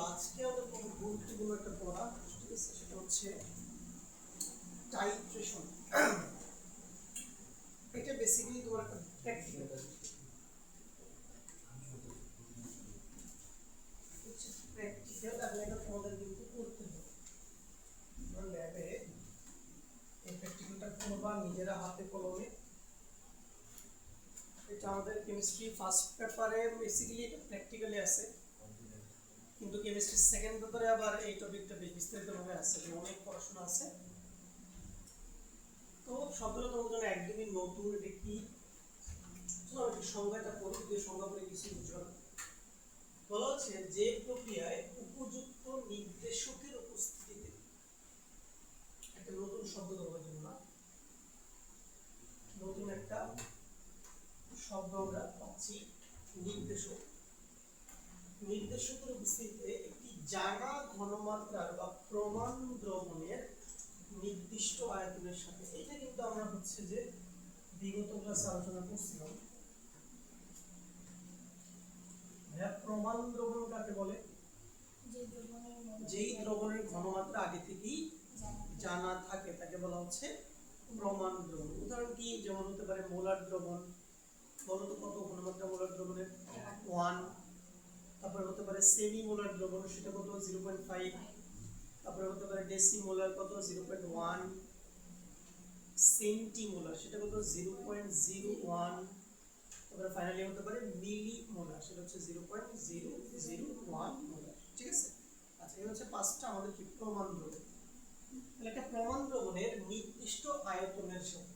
আজকে আমাদের খুব গুরুত্বপূর্ণ একটা পড়া, ঠিক আছে, সেটা হচ্ছে টাইট্রেশন। এটা বেসিক্যালি তোমার একটা প্র্যাকটিক্যাল, প্র্যাকটিক্যাল এবং এটা তোমাদের কিন্তু করতে হবে। তোমরা ল্যাবে এই প্র্যাকটিক্যালটা করবা নিজেরা হাতে কলমে। এটা আমাদের কেমিস্ট্রি ফার্স্ট পেপারে বেসিক্যালি এটা প্র্যাকটিক্যালি আছে, কিন্তু কেমিস্ট্রি সেকেন্ড পেপারে আবার এই টপিকটা বেশ বিস্তারিতভাবে আছে, অনেক পড়াশোনা আছে। তো শব্দটা তোমাদের জন্য একদমই নতুন। এটা কি সংজ্ঞাটা পড়ি, যে সংজ্ঞা পড়ে কিছু বুঝবে না। বলা হচ্ছে যে প্রক্রিয়ায় উপযুক্ত নির্দেশকের উপস্থিতিতে, একটা নতুন শব্দ দেওয়ার জন্য না, নতুন একটা শব্দ আমরা পাচ্ছি, নির্দেশক। নির্দেশকের উপস্থিতিতে একটি জানা ঘনমাত্রার বা প্রমাণ দ্রবণের নির্দিষ্ট আয়তনের সাথে, এটা কিন্তু আমরা হচ্ছে যে বিগত ক্লাসে আলোচনা করছিলাম। প্রমাণ দ্রবণ কাকে বলে? যেই দ্রবণের ঘনমাত্রা আগে থেকেই জানা থাকে তাকে বলা হচ্ছে প্রমাণ দ্রবণ। উদাহরণ কি? যেমন হতে পারে মোলার দ্রবণ। বলো তো কত ঘনমাত্রা মোলার দ্রবণের? 1। তারপরে হতে পারে সেমি মোলার দ্রবণ, সেটা কত? 0.5। তারপরে হতে পারে ডেসিমোলার, কত? 0.1। সেন্টিমোলার, সেটা কত? 0.01। তারপরে ফাইনালি হতে পারে মিলি মোলার, সেটা হচ্ছে 0.001 মোলার। ঠিক আছে? আচ্ছা, এই হচ্ছে পাঁচটা আমাদের কি প্রমাণ দ্রবণ। তাহলে একটা প্রমাণ দ্রবণের নির্দিষ্ট আয়তনের সাথে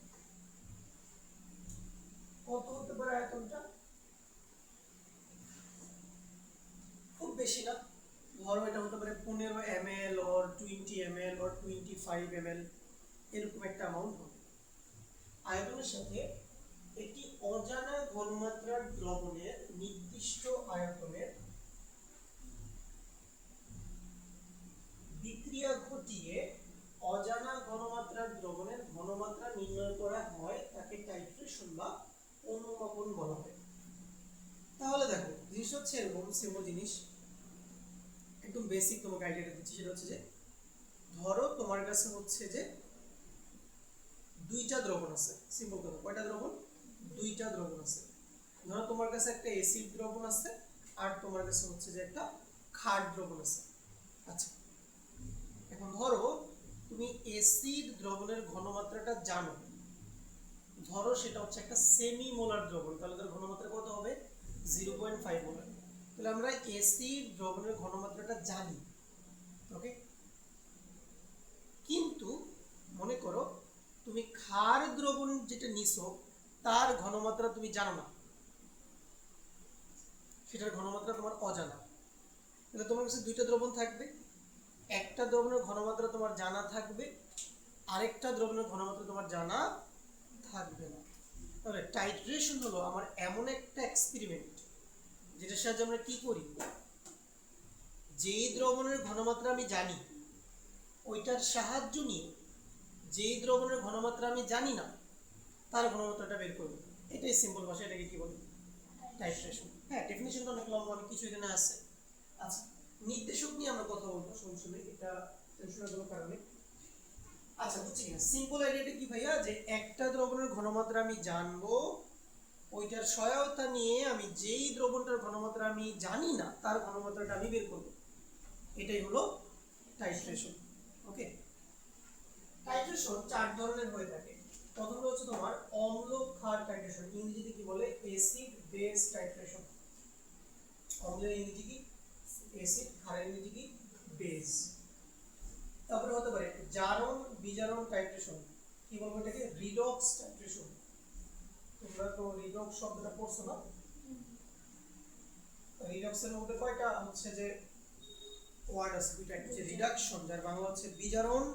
কত হতে পারে আয়তনটা? খুব বেশি না, ধরো এটা হতে পারে 15 ml or 20 ml or 25 ml, এরকম একটা অ্যামাউন্ট হবে। আয়তনের সাথে একটি অজানা ঘনমাত্রার দ্রবণের নির্দিষ্ট আয়তনের বিক্রিয়া ঘটিয়ে অজানা ঘনমাত্রার দ্রবণের ঘনমাত্রা নির্ণয় করা হয়, তাকে টাইট্রেশন বা অনুমাপন বলা হয়। তাহলে দেখো, জিনিস হচ্ছে এরকম সিম্পল জিনিস, একদম বেসিক তোমাকে আইডিয়াটা দিচ্ছি। সেটা হচ্ছে যে ধরো তোমার কাছে হচ্ছে যে দুইটা দ্রবণ আছে। সিম্পল কথা, কয়টা দ্রবণ? দুইটা দ্রবণ আছে। ধরো তোমার কাছে একটা অ্যাসিড দ্রবণ আছে আর তোমার কাছে হচ্ছে যে একটা ক্ষার দ্রবণ আছে। আচ্ছা, এখন ধরো তুমি অ্যাসিড দ্রবণের ঘনমাত্রাটা জানো, ধরো সেটা হচ্ছে একটা সেমি মোলার দ্রবণ, তাহলে তার ঘনমাত্রা কত হবে? 0.5 মোলার। তাহলে আমরা অ্যাসিড দ্রবণের ঘনমাত্রাটা জানি, ওকে। কিন্তু মনে করো তুমি ক্ষার দ্রবণ যেটা নিছো তার ঘনমাত্রা তুমি জানো না, সেটার ঘনমাত্রা তোমার অজানা। তাহলে তোমার কাছে দুইটা দ্রবণ থাকবে, একটা দ্রবণের ঘনমাত্রা তোমার জানা থাকবে, আরেকটা দ্রবণের ঘনমাত্রা তোমার জানা থাকবে না। তাহলে টাইট্রেশন হলো আমার এমন একটা এক্সপেরিমেন্ট যেটার সাহায্যে আমরা কি করি, যেই দ্রবণের ঘনমাত্রা আমি জানি ওইটার সাহায্য নিয়ে যেই দ্রবণের ঘনমাত্রা আমি জানি না তার ঘনমাত্রাটা বের করব। এটাই সিম্পল ভাষা, এটাকে কি বলি? টাইট্রেশন। হ্যাঁ, ডেফিনিশনটা অনেক লম্বা, অনেক কিছু এখানে আছে। আচ্ছা, নির্দেশক নিয়ে আমরা কথা বলবো, সমস্যা নেই, এটা টেনশনের কোনো কারণে। আচ্ছা, বুঝছি না, সিম্পল আইডিয়াটা কি ভাইয়া, যে একটা দ্রবণের ঘনমাত্রা আমি জানবো, ওইটার সহায়তা নিয়ে আমি যেই দ্রবণটার ঘনমাত্রা আমি জানি না তার ঘনমাত্রাটা আমি বের করব, এটাই হলো টাইট্রেশন। ওকে, টাইট্রেশন চার ধরনের হয়ে থাকে। প্রথমটা হচ্ছে তোমার অম্ল ক্ষার টাইট্রেশন, ইংরেজিতে কি বলে? Acid base titration. অম্লের ইংরেজি কি? অ্যাসিড, ক্ষারের ইংরেজি কি? বেস। তারপরে হতে পারে জারণ বিজারণ টাইট্রেশন, কি বলবো এটাকে? Redox titration. তোমরা তো রিডক্স শব্দটা পড়ছো না? রিডক্সের মধ্যে কয়টা হচ্ছে যে ওয়ার্ড আছে? দুইটা, একটা হচ্ছে রিডাকশন যার বাংলা হচ্ছে বিজারণ,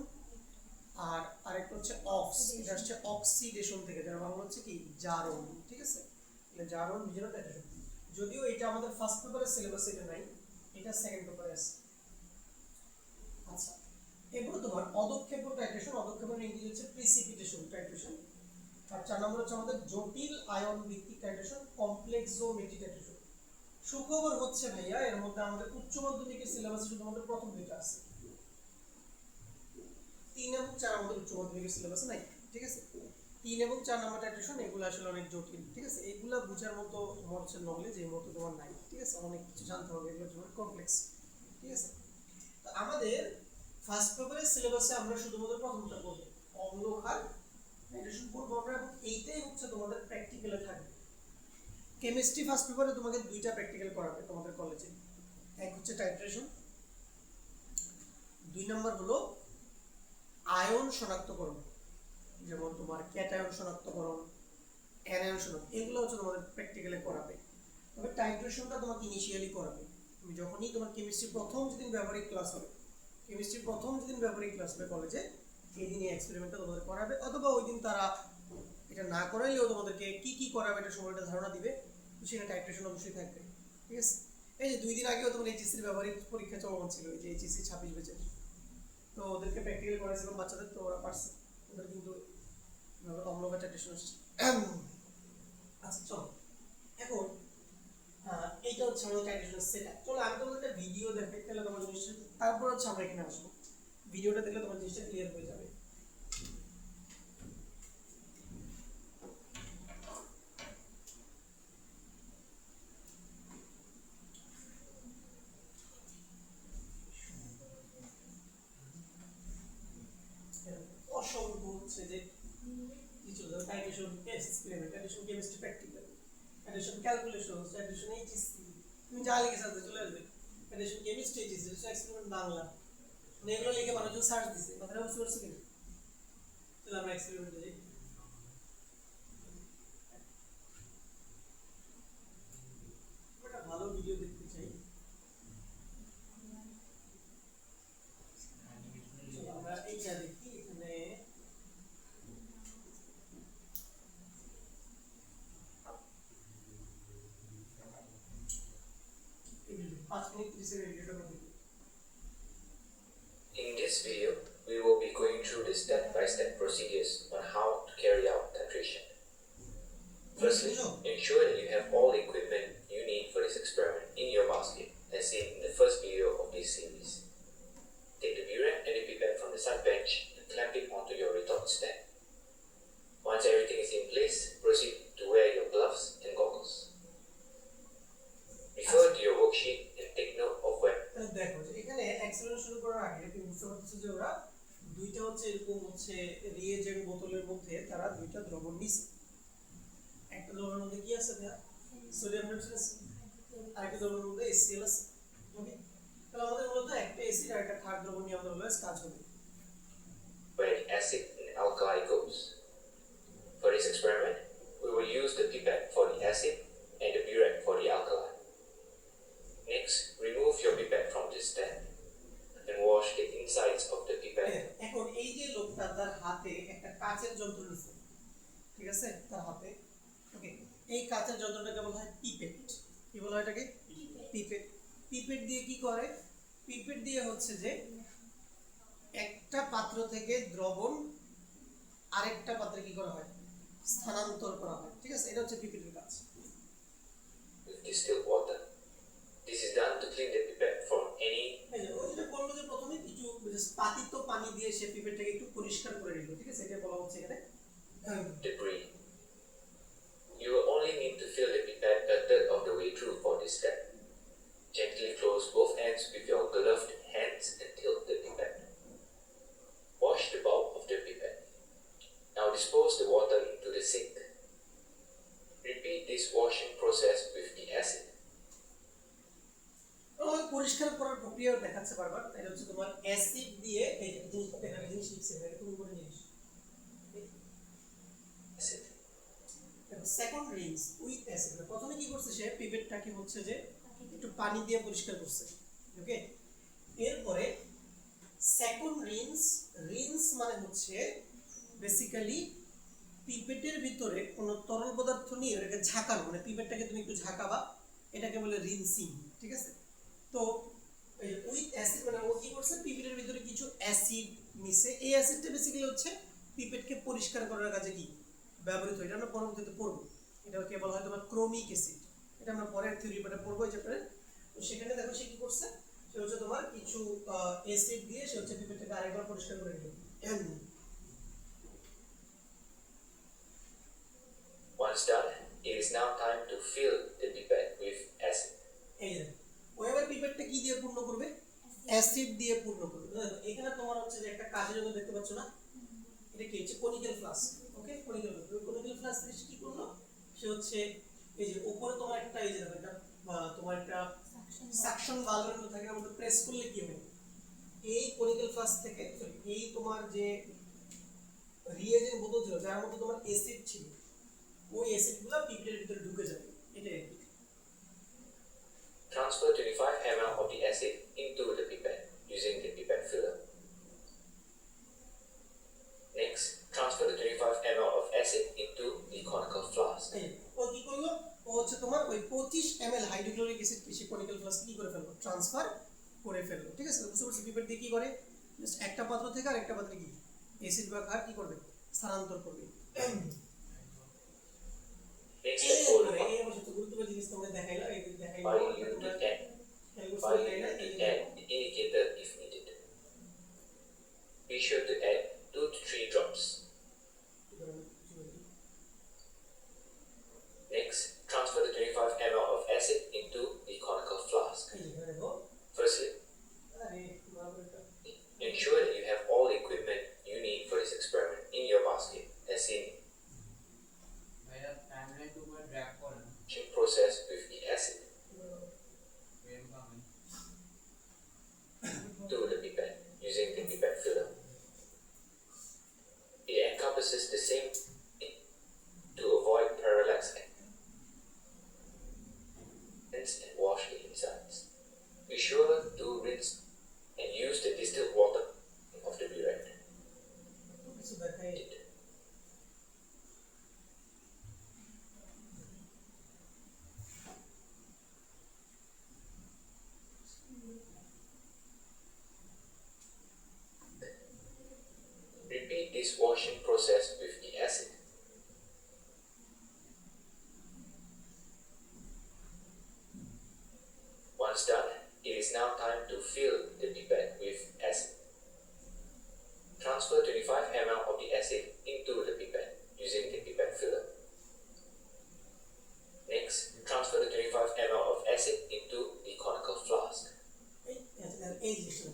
আর আরেকটা হচ্ছে অক্স, এটা হচ্ছে অক্সিডেশন থেকে, যার বাংলা হচ্ছে কি? জারণ। ঠিক আছে, তাহলে জারণ বিজারণ টাইট্রেশন। যদিও এটা আমাদের ফার্স্ট পেপারের সিলেবাসে এটা নাই, এটা সেকেন্ড পেপারে আছে। আচ্ছা, এরপর তোমার অদক্ষেপণ টাইট্রেশন, অদক্ষেপণের ইংরেজি হচ্ছে প্রিসিপিটেশন টাইট্রেশন। আর 4 নম্বর হচ্ছে আমাদের জটিল আয়ন ভিত্তিক টাইট্রেশন, কমপ্লেক্সোমেট্রিক টাইট্রেশন। সুখবর হচ্ছে ভাইয়া এর মধ্যে আমাদের উচ্চ মাধ্যমিকের সিলেবাসে শুধুমাত্র প্রথম দুইটা আছে, 3 এবং 4 আমাদের উচ্চ মাধ্যমিকের সিলেবাসে নাই। ঠিক আছে, 3 এবং 4 নাম্বার টাইটেশন এগুলো আসলে অনেক জটিল। ঠিক আছে, এগুলা বোঝার মতো হচ্ছে নলেজ এই মতো তোমার নাই। ঠিক আছে, অনেক কিছু জানতে হবে, এগুলো তোমার কমপ্লেক্স। ঠিক আছে, তো আমাদের ফার্স্ট পেপারের সিলেবাসে আমরা শুধুমাত্র প্রথমটা পড়ব, অম্ল ক্ষার টাইটেশন পড়বো আমরা, এবং এইটাই হচ্ছে তোমাদের প্র্যাকটিক্যালে থাকবে। কেমিস্ট্রি ফার্স্ট পেপারে তোমাকে দুইটা প্র্যাকটিক্যাল করাবে তোমাদের কলেজে, এক হচ্ছে টাইট্রেশন, 2 নাম্বার হলো আয়ন শনাক্তকরণ, যেমন তোমার ক্যাটায়ন শনাক্তকরণ, অ্যানায়ন শনাক্ত, এগুলো হচ্ছে তোমাদের প্র্যাকটিক্যালে করাবে। তবে টাইট্রেশনটা তোমাকে ইনিশিয়ালি করাবে। তুমি যখনই তোমার কেমিস্ট্রি প্রথম যেদিন ব্যবহারিক ক্লাস হবে, কেমিস্ট্রি প্রথম যেদিন ব্যবহারিক ক্লাস হবে কলেজে, সেই দিন এই এক্সপেরিমেন্টটা তোমাদের করাবে, অথবা ওই দিন তারা এটা না করাইলেও তোমাদেরকে কি কি করাবে এটা সময়টা ধারণা দিবে, সেটা টাইট্রেশন অবশ্যই থাকবে। ঠিক আছে, এই যে 2 দিন আগেও তোমার এইচএসসির ব্যবহারিক পরীক্ষা চলমান ছিল, এই যে এইচএসসি 26 ব্যাচের, তো ওদেরকে প্র্যাকটিক্যাল করাইছিলাম বাচ্চাদের, তো ওরা পারছে, ওদের কিন্তু অম্লকা টাইট্রেশন আসছে। আচ্ছা চলো এখন এইটা হচ্ছে আমাদের টাইট্রেশনের সেটআপ। চলো আমি তোমাদের একটা ভিডিও দেখাই, তাহলে তোমার জিনিসটা, তারপর হচ্ছে আমরা এখানে আসবো, ভিডিওটা দেখলে তোমার জিনিসটা ক্লিয়ার হয়ে যাবে। অসংখ্য হচ্ছে যে কিছু titration experiment, titration chemistry practical, titration calculation, titration HSC, তুমি যা লিখে সাথে চলে আসবে, titration chemistry HSC, experiment Bangla, মানে এগুলো লিখে মানুষজন সার্চ দিছে, কথাটা বুঝতে পারছো কিনা? চলো আমরা এক্সপেরিমেন্টে যাই। একটা ভালো ভিডিও দেখতে চাই, চলো আমরা এইটা দেখি। এখানে 5 মিনিট 30 সেকেন্ড ভিডিওটা দেখি। In this video, we will be going through the step-by-step procedures on how to carry out titration. Firstly, ensure that you have all the equipment you need for this experiment in your basket, as seen in the first video of this series. Take the burette and the pipette from the side bench and clamp it onto your retort stand. Once everything is in place, proceed to wear your gloves and goggles. Refer to your worksheet and take note of where. দেখো এখানে experiment শুরু করার আগে তুমি বুঝতে পারছো যে ওরা দুইটা হচ্ছে এরকম হচ্ছে রিয়েজেন্ট বোতলের মধ্যে তারা দুইটা দ্রবণ নিছে। একটা দ্রবণের মধ্যে কি আছে ভাইয়া? সোডিয়াম হাইড্রোক্সাইড আছে, আর একটা দ্রবণের মধ্যে HCl আছে। ওকে, তাহলে আমাদের মূলত একটা অ্যাসিড আর একটা ক্ষার দ্রবণ নিয়ে আমাদের অলওয়েজ কাজ হবে। Where the acid and alkali goes. For this experiment, we will use the pipette for the acid and the burette for the alkali. Next, remove your pipette from the stand and wash the insides of the pipette. এখন এই যে লোকটা তার হাতে একটা কাচের যন্ত্র নিছে, ঠিক আছে, তার হাতে, ওকে, এই কাচের যন্ত্রটাকে বলা হয় পিপেট। কি বলা হয় এটাকে? পিপেট। পিপেট দিয়ে কি করে? পিপেট দিয়ে হচ্ছে যে একটা পাত্র থেকে দ্রবণ আরেকটা পাত্রে কি করা হয়? স্থানান্তর করা হয়। ঠিক আছে, এটা হচ্ছে পিপেটের কাজ। With distilled water. This is done to clean the pipette from any ওই যে বললো যে প্রথমে কিছু পাতিত পানি দিয়ে সে পিপেটটাকে একটু পরিষ্কার করে নিল। ঠিক আছে, এটা বলা হচ্ছে এখানে debris. You will only need to fill the pipette a third of the way through for this step. Gently close both ends with your gloved hands and tilt the pipette. Wash the bulb of the pipette. Now dispose the water into the sink. Repeat this washing process with the acid. পরিষ্কার করার প্রক্রিয়া দেখাচ্ছে বারবার। এটা হচ্ছে তোমার acid দিয়ে এই এখানে জিনিস লিখছে, এরকম করে জিনিস Acid. Second rinse with acid. প্রথমে কি করছে সে পিপেটটাকে হচ্ছে যে একটু পানি দিয়ে পরিষ্কার করছে, ওকে। এরপরে সেকেন্ড রিন্স, রিন্স মানে হচ্ছে বেসিক্যালি পিপেটের ভিতরে কোনো তরল পদার্থ নিয়ে এটাকে ঝাঁকানো, মানে পিপেটটাকে তুমি একটু ঝাঁকাবা, এটাকে বলে রিনসিং। ঠিক আছে, তো উইথ অ্যাসিড মানে ও কি করছে, পিপেটের ভিতরে কিছু অ্যাসিড মিশে, এই অ্যাসিডটা বেসিক্যালি হচ্ছে পিপেটকে পরিষ্কার করার কাজে কি ব্যবহৃত হয়। এটা আমরা পরবর্তীতে পড়বো, এটাকে বলা হয় তোমার ক্রোমিক অ্যাসিড। এটা আমরা পরের থিওরি পাঠে পড়বো, ওই চ্যাপ্টারে। তো সেখানে দেখো সে কি করছে, সে হচ্ছে তোমার কিছু অ্যাসিড দিয়ে সে হচ্ছে পিপেটটাকে আরেকবার পরিষ্কার করে নিল। Once done, it is now time to fill the pipette with acid. এই যে ও এবার পিপেটটা কি দিয়ে পূর্ণ করবে, অ্যাসিড দিয়ে পূর্ণ করবে। দেখো, এখানে তোমার হচ্ছে যে একটা কাজের জন্য দেখতে পাচ্ছ না, এটা কি হচ্ছে কনিক্যাল ফ্লাস্ক। ওকে, কনিক্যাল ফ্লাস্ক দিয়ে কি করলো, সে হচ্ছে এই যে উপরে তোমার একটা এই যে দেখো একটা তোমার একটা সাকশন ভালভের মতো থাকে, আমরা প্রেস করলে কি হবে, এই কনিক্যাল ফ্লাস্ক থেকে এই তোমার যে রিয়েজেন্ট বোতল ছিল যার মধ্যে তোমার অ্যাসিড ছিল, ওই অ্যাসিডগুলো পিপেটের ভিতরে ঢুকে যাবে। এটা Transfer 25 ml of the acid into the pipette using the pipette filler. Next, transfer the 25 ml of acid into the conical flask. ও কি করলো, ও হচ্ছে তোমার ওই 25 ml হাইড্রোক্লোরিক অ্যাসিড কি কনিক্যাল ফ্লাস্ক কি করে ফেললো, ট্রান্সফার করে ফেললো। ঠিক আছে, বুঝতে পারছি। পিপেট দিয়ে কি করে, জাস্ট একটা পাত্র থেকে আরেকটা পাত্রে কি অ্যাসিড বা ক্ষার কি করবে, স্থানান্তর করবে। Next step will এই অবশ্য গুরুত্বপূর্ণ জিনিস তোমরা দেখাইলা, এই দেখাইলা require you to add the indicator if needed. Be sure to add 2 to 3 drops. Next, transfer the 25 ml of acid into the conical flask. Firstly, ensure that you have all the equipment you need for this experiment in your basket, as seen in the process with the acid to the pipette using the pipette filler. It encompasses the same to avoid parallax and wash the insides. Be sure to rinse and use the distilled water of the burette. Repeat this washing process with the acid. Once done, it is now time to fill the pipette with acid. Transfer 25 ml of the acid into the pipette using the pipette filler. Next, transfer the 25 ml of acid into the conical flask. এই জিনিসটা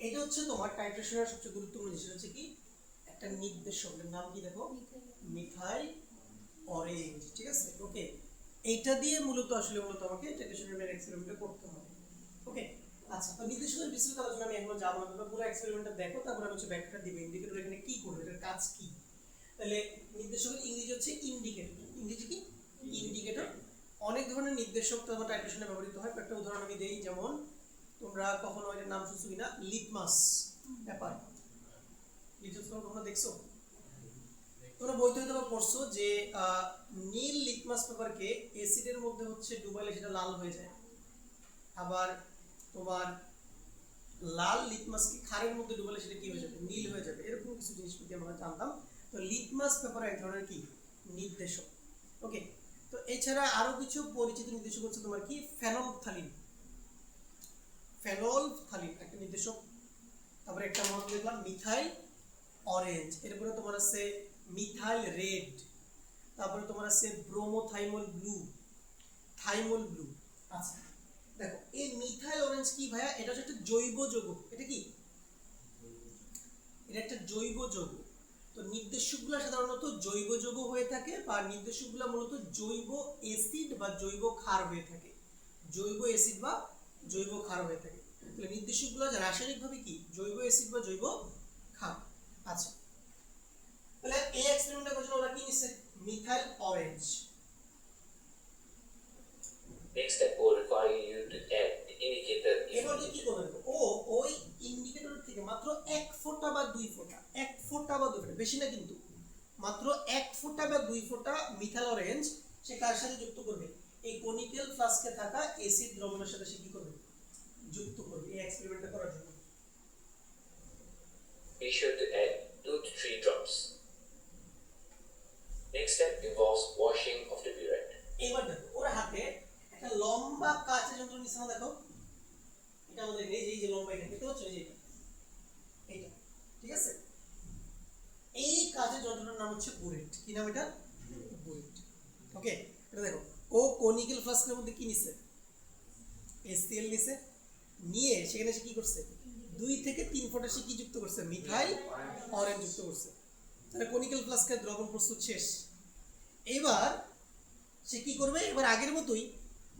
এটা হচ্ছে তোমার টাইট্রেশনের সবচেয়ে গুরুত্বপূর্ণ জিনিস হচ্ছে কি, একটা নির্দেশক, এর নাম কি দেখো, মিথাইল অরেঞ্জ। ঠিক আছে, ওকে, এইটা দিয়ে মূলত আমাকে টাইট্রেশনের এক্সপেরিমেন্টটা করতে হবে। ওকে, আচ্ছা, তো নির্দেশকের বিস্তারিত আলোচনা আমি এখন যাব না, তোমরা পুরো এক্সপেরিমেন্টটা দেখো, তারপর আমি হচ্ছে ব্যাখ্যাটা দিব ইন্ডিকেটর এখানে কি করবে, এটার কাজ কি। তাহলে নির্দেশকের ইংরেজি হচ্ছে ইন্ডিকেটর। ইংরেজি কি, ইন্ডিকেটর। অনেক ধরনের নির্দেশক তোমার টাইট্রেশনে ব্যবহৃত হয়। একটা উদাহরণ আমি দেই, যেমন তোমরা কখনো এটার নাম শুনছো কিনা, লিটমাস পেপার। লিটমাস পেপার কখনো দেখছো? তোমরা বইতে হয়তো পড়ছো যে নীল লিটমাস পেপারকে অ্যাসিডের মধ্যে হচ্ছে ডুবাইলে সেটা লাল হয়ে যায়, আবার তোমার লাল লিটমাসকে ক্ষারের মধ্যে ডুবাইলে সেটা কি হয়ে যাবে, নীল হয়ে যাবে। এরকম কিছু জিনিসপত্র আমরা জানতাম। তো লিটমাস পেপার এক ধরনের কি নির্দেশক। ওকে, তো এছাড়া আরো কিছু পরিচিত নির্দেশক হচ্ছে তোমার কি, ফেনলফথালিন। ফেনলফথালিন একটা নির্দেশক। তারপরে একটা আমরা দেখলাম মিথাইল অরেঞ্জ, এরপরে তোমার আছে মিথাইল রেড, তারপরে তোমার আছে ব্রোমোথাইমল ব্লু, থাইমল ব্লু। আচ্ছা দেখো, এই মিথাইল অরেঞ্জ কি ভাইয়া, এটা হচ্ছে একটা জৈব যৌগ। এটা কি, এটা একটা জৈব যৌগ। তো নির্দেশকগুলো সাধারণত জৈব যৌগ হয়ে থাকে, বা নির্দেশকগুলো মূলত জৈব অ্যাসিড বা জৈব ক্ষার হয়ে থাকে। জৈব অ্যাসিড বা জৈব ক্ষার হয়ে থাকে। তাহলে নির্দেশকগুলো রাসায়নিকভাবে কি, জৈব অ্যাসিড বা জৈব ক্ষার। আচ্ছা, তাহলে এই এক্সপেরিমেন্টটা করার জন্য ওরা কি নিছে, methyl orange. Next step will require you to add the indicator if এবার needed. কি করবে, ও ওই ইন্ডিকেটর থেকে মাত্র 1 ফোঁটা বা 2 ফোঁটা, 1 ফোঁটা বা 2 ফোঁটা, বেশি না কিন্তু, মাত্র 1 ফোঁটা বা 2 ফোঁটা মিথাইল অরেঞ্জ সে কার সাথে যুক্ত করবে, এই কনিক্যাল ফ্লাস্কে থাকা অ্যাসিড দ্রবণের সাথে সে কি করবে, যুক্ত করবে এই এক্সপেরিমেন্টটা করার জন্য। Be sure to add 2 to 3 drops. Next step involves washing of the burette. এবার দেখো, ওর হাতে একটা লম্বা দিছে না দেখো, এটা আমাদের এই যে লম্বা এখানে দেখতে পাচ্ছ, এই যে এইটা, ঠিক আছে। এই কাজের যন্ত্রটার নাম হচ্ছে বুরেট। কি নাম এটা? বুরেট। ওকে, এটা দেখো, ও কনিক্যাল ফ্লাস্কের মধ্যে কি নিছে? HCl নিছে, নিয়ে সেখানে সে কি করছে? 2 থেকে 3 ফোঁটা সে কি যুক্ত করছে? মিথাইল অরেঞ্জ যুক্ত করছে। তাহলে কনিক্যাল ফ্লাস্কের দ্রবণ প্রস্তুত শেষ। এবার সে কি করবে? এবার আগের মতোই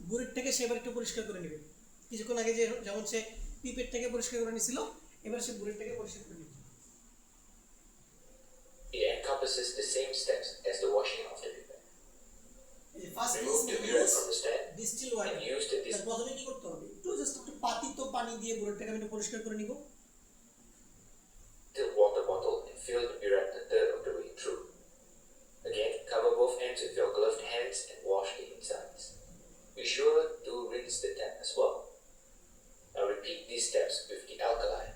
বুরেটটাকে সে এবার একটু পরিষ্কার করে নেবে। কিছুক্ষণ আগে যে যেমন সে পিপেটটাকে পরিষ্কার করে নিছিল, এবার সে বুরেটটাকে পরিষ্কার করে নেবে। It encompasses the same steps as the washing of the pipette. এই যে first Remove the burette from the stand distil water, and use the প্রথমে কি করতে হবে? একটু জাস্ট একটু পাতিত পানি দিয়ে বুরেটটাকে আমি একটু পরিষ্কার করে নিব। distilled water bottle and fill the burette a third of the way through. Again, cover both ends with your gloved hands and wash the insides. Be sure to rinse the tap as well. Now repeat these steps with the alkali.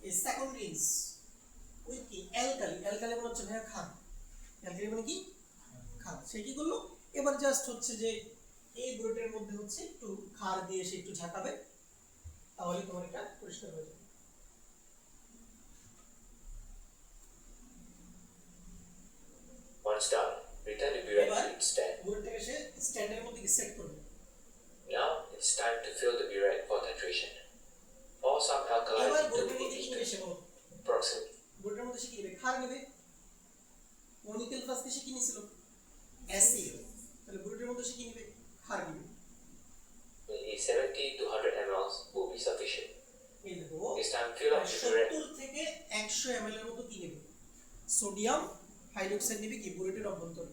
এই second rinse with কি? Alkali. Alkali মানে হচ্ছে ভাইয়া খার। Alkali মানে কি? খার। সে কি করলো? এবার জাস্ট হচ্ছে যে এই বুরেটের মধ্যে হচ্ছে একটু খার দিয়ে সে একটু ঝাঁকাবে, তাহলে তোমার এটা পরিষ্কার হয়ে যাবে। Once done, return the burette এবার to its stand. বুরেটটাকে সে স্ট্যান্ডের মধ্যে সেট করবে। Now it's time to fill the burette for titration. Pour some alkali এবার into বুরেটের the মধ্যে কি নেবে সে বলো? approximately বুরেটের মধ্যে সে কি নেবে? খার নেবে। কনিক্যাল ফ্লাস্কে সে কি নিছিল? অ্যাসিড। তাহলে বুরেটের মধ্যে সে কি নেবে? খার নেবে। 70 to 100 ml will be sufficient. এই দেখো, It's time to fill up the burette 70 থেকে 100 ml এর মতো কি নেবে? সোডিয়াম হাইড্রোক্সাইড নেবে কি বুরেটের অভ্যন্তরে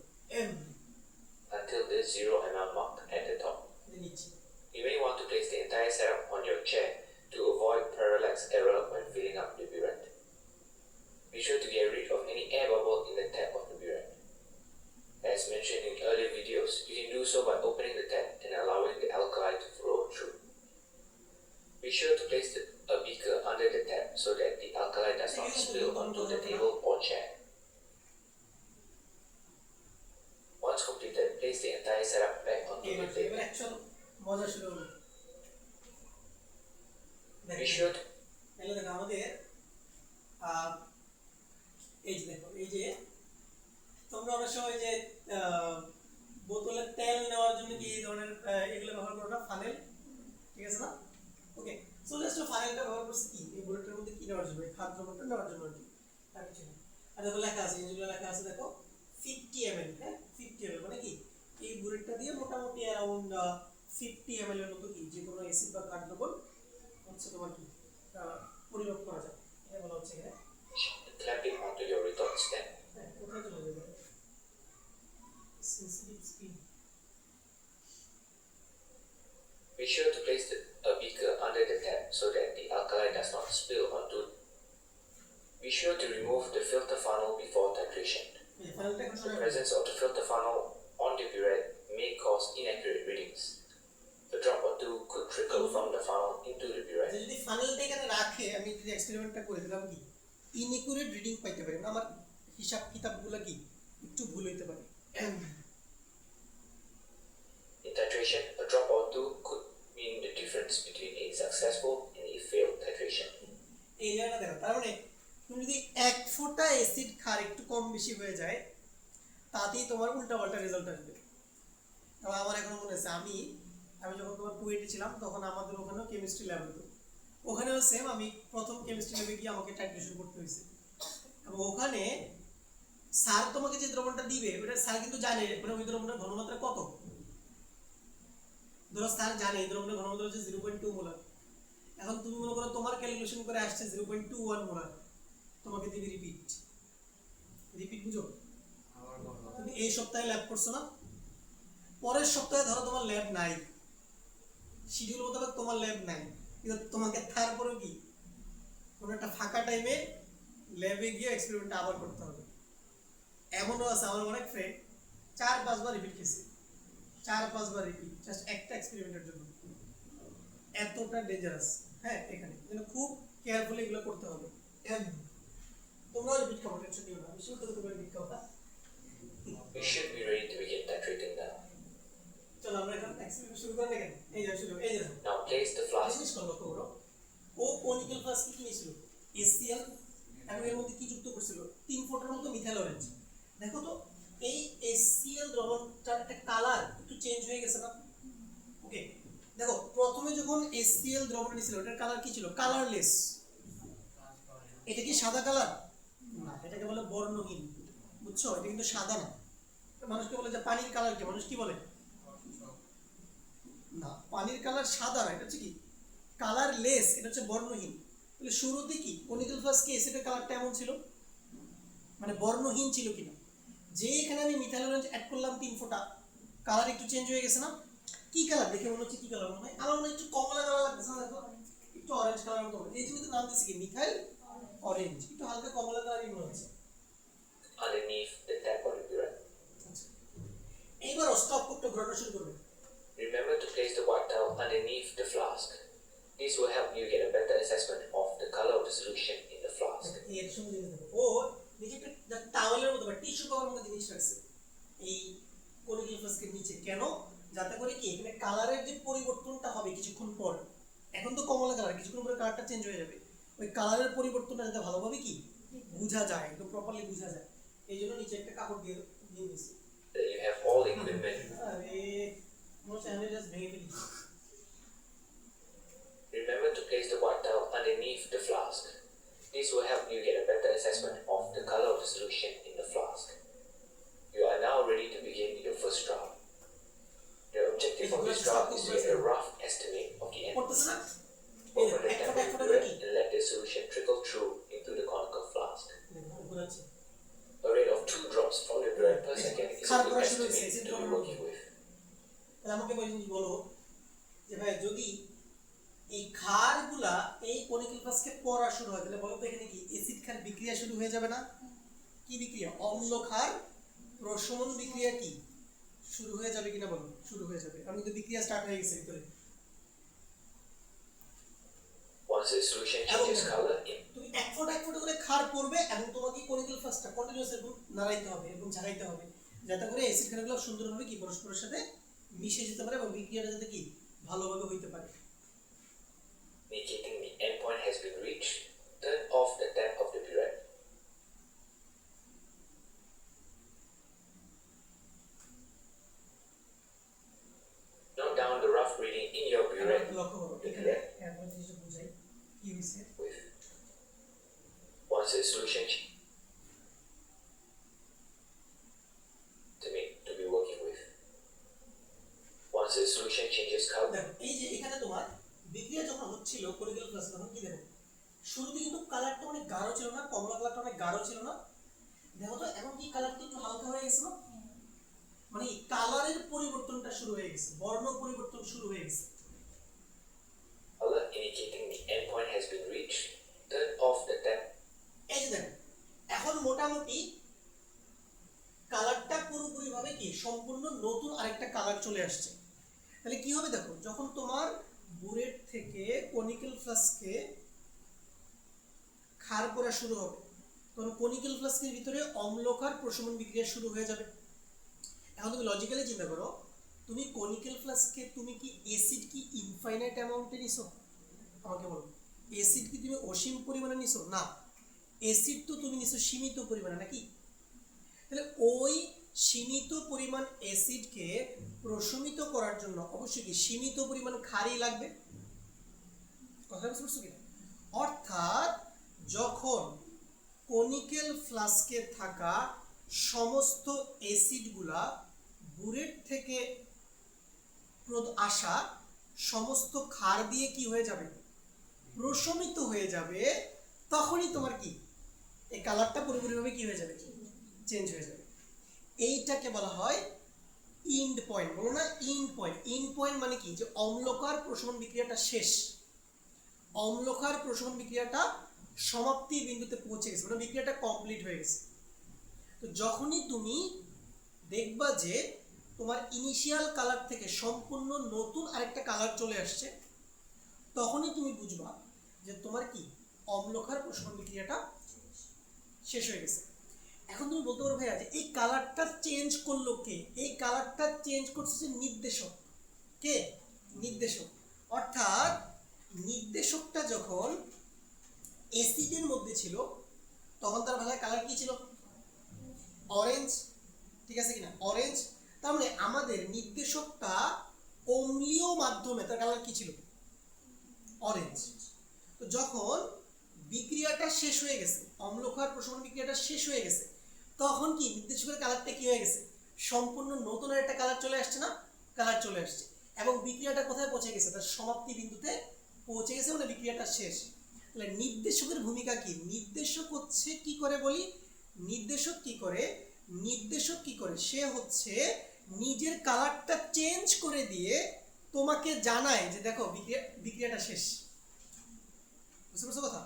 until the 0 ml mark at the top. নিচ্ছে। You may want to place the entire setup on your chair to avoid parallax error when filling up the burette. Be sure to get rid of any air bubble in the tap of the burette. As mentioned in earlier videos, you can do so by opening the tap and allowing the alkali to flow through. Be sure to place a beaker under the tap so that the alkali does not spill onto the table or chair. Once completed, place the entire setup back onto the এবার table. Actual মজা শুরু হলো। Be sure to তাহলে দেখো আমাদের এই যে দেখো, এই যে তোমরা অনেক সময় যে বোতলের তেল নেওয়ার জন্য কি এই ধরনের এগুলো ব্যবহার করো না? ফানেল, ঠিক আছে না? ওকে, সো জাস্ট ফানেলটা ব্যবহার করছি কি? এই বুলেটের মধ্যে কি নেওয়ার জন্য? এই খাদ্য দ্রব্যটা নেওয়ার জন্য আর কি, আর কিছু না। আর দেখো লেখা আছে, যেগুলো লেখা আছে দেখো 50 ml, হ্যাঁ 50 ml মানে কি? এই বুলেটটা দিয়ে মোটামুটি অ্যারাউন্ড 50 ml এর মতো কি যে কোনো অ্যাসিড বা খাদ্য দ্রব্য হচ্ছে তোমার কি পরিমাপ করা যায়। এটা বলা হচ্ছে এখানে। clamp it onto your retort stand. হ্যাঁ, কোথায় চলে যাবে? Sensitive screen. Be sure to place a beaker under the tap so that the alkali does not spill onto. Be sure to remove the filter funnel before titration. এই ফানেলটা এখন The সরাই presence of the filter funnel on the burette may cause inaccurate readings. A drop or two could trickle from the funnel into the burette. যদি ফানেলটা এখানে রাখে, আমি যদি এক্সপেরিমেন্টটা করে দিলাম কি ইনএকুরেট রিডিং পাইতে পারি, মানে আমার হিসাব কিতাবগুলো কি একটু ভুল হইতে পারে। In titration, a drop or two could mean the difference between a successful and a failed titration. এই জায়গাটা দেখো, তার মানে তুমি যদি 1 ফোঁটা অ্যাসিড খার একটু কম বেশি হয়ে যায়, তাতেই তোমার উল্টাপাল্টা রেজাল্ট আসবে। এবং আমার এখন মনে আছে, আমি যখন তোমার কুয়েটে ছিলাম তখন আমাদের ওখানেও কেমিস্ট্রি ল্যাব হতো। ওখানেও সেম, আমি প্রথম কেমিস্ট্রি ল্যাবে গিয়ে আমাকে টাইট্রেশন করতে হয়েছে। এবং ওখানে স্যার তোমাকে যে দ্রবণটা দিবে ওটা স্যার কিন্তু জানে মানে ওই দ্রবণটার ঘনমাত্রা কত। ধরো স্যার জানে এই দ্রবণের ঘনমাত্রা হচ্ছে 0.2 মোলার। এখন তুমি মনে করো তোমার ক্যালকুলেশন করে আসছে 0.21 মোলার, তোমাকে দিবে রিপিট বুঝো? তুমি এই সপ্তাহে ল্যাব করছো না, পরের সপ্তাহে ধরো তোমার ল্যাব নাই, শিডিউল মোতাবেক তোমার ল্যাব নাই, কিন্তু তোমাকে তারপরেও কি কোনো একটা ফাঁকা টাইমে ল্যাবে গিয়ে এক্সপেরিমেন্টটা আবার করতে হবে। এমনও আছে আমার অনেক ফ্রেন্ড 4-5 বার রিপিট খেয়েছে, 4-5 বার রিপিট জাস্ট একটা এক্সপেরিমেন্টের জন্য। এতটা ডেঞ্জারাস। হ্যাঁ, এখানে খুব কেয়ারফুলি এগুলো করতে হবে। তোমরাও রিপিট খাবো, টেনশন নিও না, আমি শুরু থেকে রিপিট খাবো। We should be ready to begin titrating now. চলো আমরা এখন শুরু করেন কেন? এই যে শুরু, এই যে দেখো। Now place the flask. জিনিস লক্ষ্য করো, ও কনিক্যাল ফ্লাস্ক কি নিয়েছিল? HCl, এবং এর মধ্যে কি যুক্ত করছিল? 3 ফোঁটার মতো মিথাইল অরেঞ্জ। দেখো তো এই HCl দ্রবণটার একটা কালার একটু চেঞ্জ হয়ে গেছে না? ওকে, দেখো প্রথমে যখন HCl দ্রবণ নিয়েছিল এটার কালার কি ছিল? কালারলেস। এটা কি সাদা কালার? না, এটাকে বলে বর্ণহীন। বুঝছো? এটা কিন্তু সাদা না। মানুষকে বলে যে পানির কালার কি? মানুষ কি বলে? না, পানির কালার সাদা না, এটা হচ্ছে কি কালারলেস, এটা হচ্ছে বর্ণহীন। তাহলে শুরুতে কি কনিক্যাল ফ্লাস্কে অ্যাসিডের কালারটা এমন ছিল, মানে বর্ণহীন ছিল কিনা? যে এখানে আমি মিথাইল অরেঞ্জ অ্যাড করলাম 3 ফোঁটা, কালার একটু চেঞ্জ হয়ে গেছে না? কি কালার দেখে মনে হচ্ছে? কি কালার মনে হয়? আমার মনে হয় একটু কমলা কালার লাগতেছে না? দেখো একটু অরেঞ্জ কালার মতো, এই জন্য তো নাম দিয়েছি কি মিথাইল অরেঞ্জ, একটু হালকা কমলা কালারই মনে হচ্ছে। Underneath the tap of the burette. আচ্ছা, এইবার স্টপ করতে ঘোরানো শুরু করবে। Remember to place the white towel underneath the flask. This will help you get a better assessment of the color of the solution in the flask. এর সঙ্গে জিনিস দেখো, ও নিচে একটা টাওয়েলের মতো বা টিস্যু কভারের মতো জিনিস রাখছে এই কনিক্যাল ফ্লাস্কের নিচে। কেন? যাতে করে কি এখানে কালারের যে পরিবর্তনটা হবে কিছুক্ষণ পর, এখন তো কমলা কালার, কিছুক্ষণ পরে কালারটা চেঞ্জ হয়ে যাবে, ওই কালারের পরিবর্তনটা যাতে ভালোভাবে কি বোঝা যায়, একদম প্রপারলি বোঝা যায়, এই জন্য নিচে একটা কাপড় দিয়ে দিয়েছি। That you have all equipment. আরে মোস্ট আমি জাস্ট ভেঙে ফেলি। Remember to place the white towel underneath the flask. This will help you get a better assessment of the color of the solution in the flask. You are now ready to begin your first trial. The objective of this trial is to get a rough estimate of the end. পড়তেছ না? Open the এক tap ফোঁটা of এক the ফোঁটা করে burette কি and let the solution trickle through into the conical flask. ঘোরাচ্ছে। A rate of 2 drops from the burette per second is a খারাপ good করা শুরু হয়েছে, estimate এসিড to be দ্রবণ। working with. তাহলে আমাকে বলি বলো যে ভাই যদি এই ক্ষারগুলা এই কনিক্যাল ফ্লাস্কে পড়া শুরু হয় তাহলে বলো তো এখানে কি অ্যাসিড ক্ষার বিক্রিয়া শুরু হয়ে যাবে না? কি বিক্রিয়া? অম্ল ক্ষার প্রশমন বিক্রিয়া কি শুরু হয়ে যাবে কিনা বলো? শুরু হয়ে যাবে। আমি কিন্তু বিক্রিয়া স্টার্ট হয়ে গেছে ভিতরে। Once the solution changes color, তুমি এক ফোঁটা করে ক্ষার পড়বে এবং তোমাকে কনিক্যাল ফ্লাস্কটা কন্টিনিউয়াস এরকম নাড়াইতে হবে এবং ঝাড়াইতে হবে যাতে করে অ্যাসিড ক্ষারগুলো সুন্দরভাবে কি পরস্পরের সাথে মিশে যেতে পারে এবং বিক্রিয়াটা যাতে কি ভালোভাবে হইতে পারে। indicating the endpoint has been reached, turn off the tap of the burette. Note down the rough reading in your burette লক্ষ্য করো এখানে এখন জিনিসটা বুঝাই কি হইছে। with. Once the solution to be working with. Once the solution changes color, দেখো এই যে এখানে তোমার বিক্রিয়া যখন হচ্ছিল কনিক্যাল ফ্লাস্ক তখন কি দেখো শুরুতে কিন্তু কালারটা অনেক গাঢ় ছিল না, কমলা কালারটা অনেক গাঢ় ছিল না, দেখো তো এখন কি কালারটা একটু হালকা হয়ে গেছে না? মানে কালারের পরিবর্তনটা শুরু হয়ে গেছে, বর্ণ পরিবর্তন শুরু হয়ে গেছে। color indicating the endpoint has been reached, turn off the tap. এই যে দেখো এখন মোটামুটি কালারটা পুরোপুরি ভাবে কি সম্পূর্ণ নতুন আরেকটা কালার চলে আসছে। তাহলে কি হবে দেখো যখন তোমার বুরেট থেকে কনিক্যাল ফ্লাস্কে ক্ষার পড়া শুরু হবে তখন কনিক্যাল ফ্লাস্কের ভিতরে অম্লক্ষার প্রশমন বিক্রিয়া শুরু হয়ে যাবে। এখন তুমি লজিক্যালি চিন্তা করো, তুমি কনিক্যাল ফ্লাস্কে তুমি কি অ্যাসিড কি ইনফাইনাইট অ্যামাউন্টে নিছো? আমাকে বলো, অ্যাসিড কি তুমি অসীম পরিমাণে নিছো? না, অ্যাসিড তো তুমি নিছো সীমিত পরিমাণে, নাকি? তাহলে ওই সীমিত পরিমাণ অ্যাসিডকে প্রশমিত করার জন্য অবশ্যই কি সীমিত পরিমাণ ক্ষারই লাগবে। কথা বুঝতে পারছো কি? অর্থাৎ যখন কনিক্যাল ফ্লাস্কে থাকা সমস্ত অ্যাসিডগুলা বুরেট থেকে আসা সমস্ত ক্ষার দিয়ে কি হয়ে যাবে? প্রশমিত হয়ে যাবে, তখনই তোমার কি এই কালারটা পুরোপুরিভাবে কি হয়ে যাবে? চেঞ্জ হয়ে যাবে। এইটাকে বলা হয় ইন্ড পয়েন্ট। বলো না ইন্ড পয়েন্ট। ইন্ড পয়েন্ট মানে কি? যে অম্লক্ষার প্রশমন বিক্রিয়াটা শেষ, অম্লক্ষার প্রশমন বিক্রিয়াটা সমাপ্তি বিন্দুতে পৌঁছে গেছে, মানে বিক্রিয়াটা কমপ্লিট হয়ে গেছে। তো যখনই তুমি দেখবা যে তোমার ইনিশিয়াল কালার থেকে সম্পূর্ণ নতুন আরেকটা কালার চলে আসছে, তখনই তুমি বুঝবা যে তোমার কি অম্লক্ষার প্রশমন বিক্রিয়াটা শেষ হয়ে গেছে। এখন তুমি বলতে পারো ভাইয়া যে এই কালারটা চেঞ্জ করলো কে? এই কালারটা চেঞ্জ করছে নির্দেশক। কে? নির্দেশক। অর্থাৎ নির্দেশকটা যখন অ্যাসিডের মধ্যে ছিল তখন তার ভাষায় কালার কি ছিল? অরেঞ্জ। ঠিক আছে কিনা? অরেঞ্জ। তার মানে আমাদের নির্দেশকটা অম্লীয় মাধ্যমে তার কালার কি ছিল? অরেঞ্জ। তো যখন বিক্রিয়াটা শেষ হয়ে গেছে, অম্ল ক্ষয়ের প্রশমন বিক্রিয়াটা শেষ হয়ে গেছে, তখন কি নির্দেশকের কালারটা কি হয়ে গেছে? সম্পূর্ণ নতুন একটা কালার চলে আসছে না? কালার চলে আসছে। এবং বিক্রিয়াটা কোথায় পৌঁছে গেছে? তার সমাপ্তি বিন্দুতে পৌঁছে গেছে, মানে বিক্রিয়াটা শেষ। তাহলে নির্দেশকের ভূমিকা কি? নির্দেশক হচ্ছে কি করে বলি? নির্দেশক কি করে? নির্দেশক কি করে? সে হচ্ছে নিজের কালারটা চেঞ্জ করে দিয়ে তোমাকে জানায় যে দেখো বিক্রিয়াটা শেষ। বুঝতে পারছো কথা?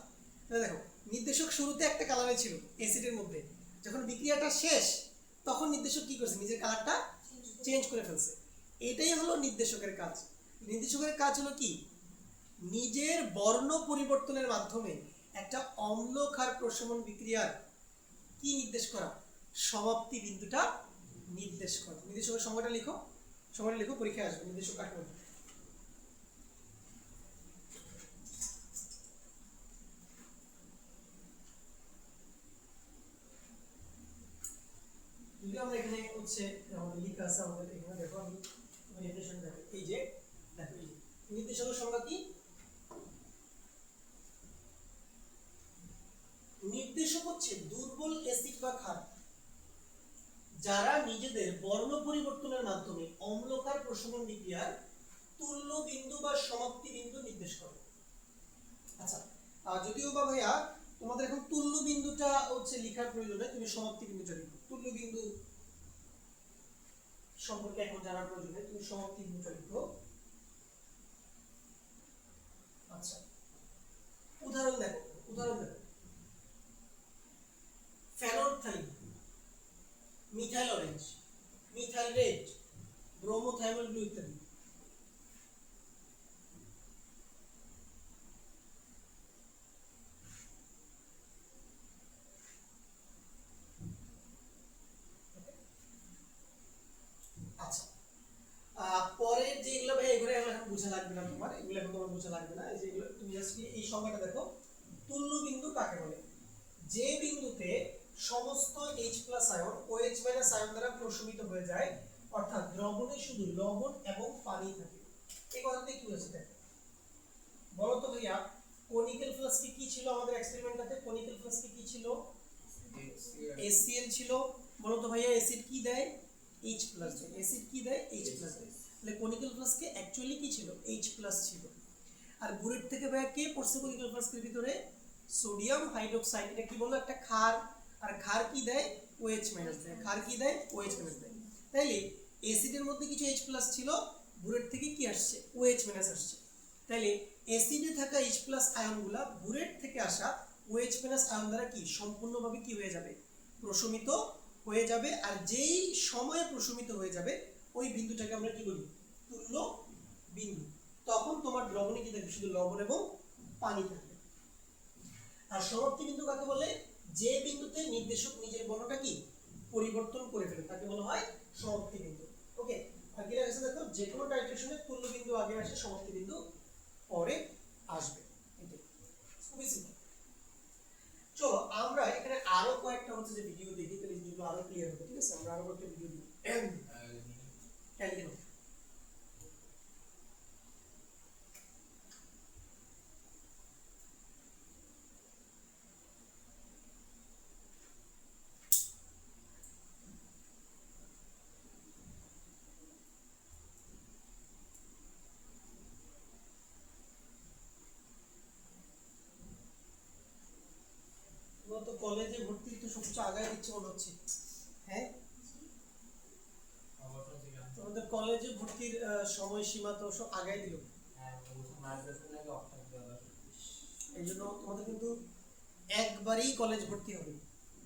তাহলে দেখো, নির্দেশক শুরুতে একটা কালারে ছিল অ্যাসিডের মধ্যে, যখন বিক্রিয়াটা শেষ তখন নির্দেশক কি করছে? নিজের কালারটা চেঞ্জ করে ফেলছে। এটাই হলো নির্দেশকের কাজ। নির্দেশকের কাজ হলো কি? নিজের বর্ণ পরিবর্তনের মাধ্যমে একটা অম্ল ক্ষার প্রশমন বিক্রিয়ার কি নির্দেশ করা? সমাপ্তি বিন্দুটা নির্দেশ করা। নির্দেশকের সংজ্ঞাটা লিখো, সংজ্ঞাটা লিখো, পরীক্ষায় আসবে। নির্দেশক কাকে বলে? যদি আমরা এখানে হচ্ছে আমাদের লেখা আছে, আমাদের এখানে দেখো, আমি নির্দেশক দেখো, এই যে দেখো, এই নির্দেশকের সংজ্ঞা কি? নির্দেশক হচ্ছে দুর্বল অ্যাসিড বা ক্ষার যারা নিজেদের বর্ণ পরিবর্তনের মাধ্যমে অম্লক্ষার প্রশমন বিক্রিয়ার তুল্য বিন্দু বা সমাপ্তি বিন্দু নির্দেশ করে। আচ্ছা, যদিও বা ভাইয়া তোমাদের এখন তুল্য বিন্দুটা হচ্ছে লেখার প্রয়োজন নেই, তুমি সমাপ্তি বিন্দুটা লিখো। তুল্য বিন্দু সম্পর্কে এখন জানার প্রয়োজন নেই, তুমি সমাপ্তি বিন্দুটা লিখো। আচ্ছা, উদাহরণ দেখো, উদাহরণ দেখো, ফেনolphthalein, methyl orange, methyl red, bromothymol blue ইত্যাদি। আচ্ছা, পরের যেগুলো ভাই এগুলো এখন বোঝা লাগবে না তোমার, এগুলো এখন তোমার বোঝা লাগবে না। এই যেগুলো তুমি জাস্ট এই সংজ্ঞাটা দেখো। তুল্য বিন্দু কাকে বলে? যে বিন্দুতে সমস্ত H+ আয়ন OH- আয়ন দ্বারা প্রশমিত হয়ে যায়, অর্থাৎ দ্রবণে শুধু লবণ এবং পানি থাকে। এই কথাতে কি হয়েছে দেখো, বলো তো ভাইয়া, কনিক্যাল ফ্লাস্কে কি ছিল আমাদের এক্সপেরিমেন্টটাতে? কনিক্যাল ফ্লাস্কে কি ছিল? HCl ছিল। বলো তো ভাইয়া, অ্যাসিড কি দেয়? H+ দেয়। অ্যাসিড কি দেয়? H+ দেয়। তাহলে কনিক্যাল ফ্লাস্কে অ্যাকচুয়ালি কি ছিল? H+ ছিল। আর বুলেট থেকে ভাইয়া কে পড়ছে কনিক্যাল ফ্লাস্কের ভিতরে? Sodium hydroxide. এটা কি বললো? একটা ক্ষার। আর ক্ষার কি দেয়? OH- দেয়। ক্ষার কি দেয়? OH- দেয়। তাইলে অ্যাসিডের মধ্যে কিছু H+ ছিল, বুলেট থেকে কি আসছে? OH- আসছে। তাইলে অ্যাসিডে থাকা H+ আয়নগুলা বুলেট থেকে আসা OH- আয়ন দ্বারা কি সম্পূর্ণভাবে কি হয়ে যাবে? প্রশমিত হয়ে যাবে। আর যেই সময়ে প্রশমিত হয়ে যাবে ওই বিন্দুটাকে আমরা কি বলি? তুল্য বিন্দু। তখন তোমার দ্রবণে কি থাকবে? শুধু লবণ এবং পানি থাকবে। আর সমাপ্তি বিন্দু কাকে বলে? যে বিন্দুতে নির্দেশক নিজের বর্ণটা কি পরিবর্তন করে ফেলে তাকে বলা হয় সমাপ্তি বিন্দু। ওকে, আর কি লাগছে দেখো, যে কোনো টাইট্রেশনে তুল্য বিন্দু আগে আসে, সমাপ্তি বিন্দু পরে আসবে। এটাই খুবই সিম্পল। চলো আমরা এখানে আরো কয়েকটা হচ্ছে যে ভিডিও দেখি, তাহলে জিনিসগুলো আরো ক্লিয়ার হবে। ঠিক আছে, আমরা আরো কয়েকটা ভিডিও দেখি। তোমরা তো কলেজে ভর্তি তো সবকিছু আগায় দিচ্ছে মনে হচ্ছে। হ্যাঁ, তোমাদের কলেজে ভর্তির সময়সীমা তো সব আগায় দিল। এই জন্য তোমাদের কিন্তু একবারই কলেজ ভর্তি হবে,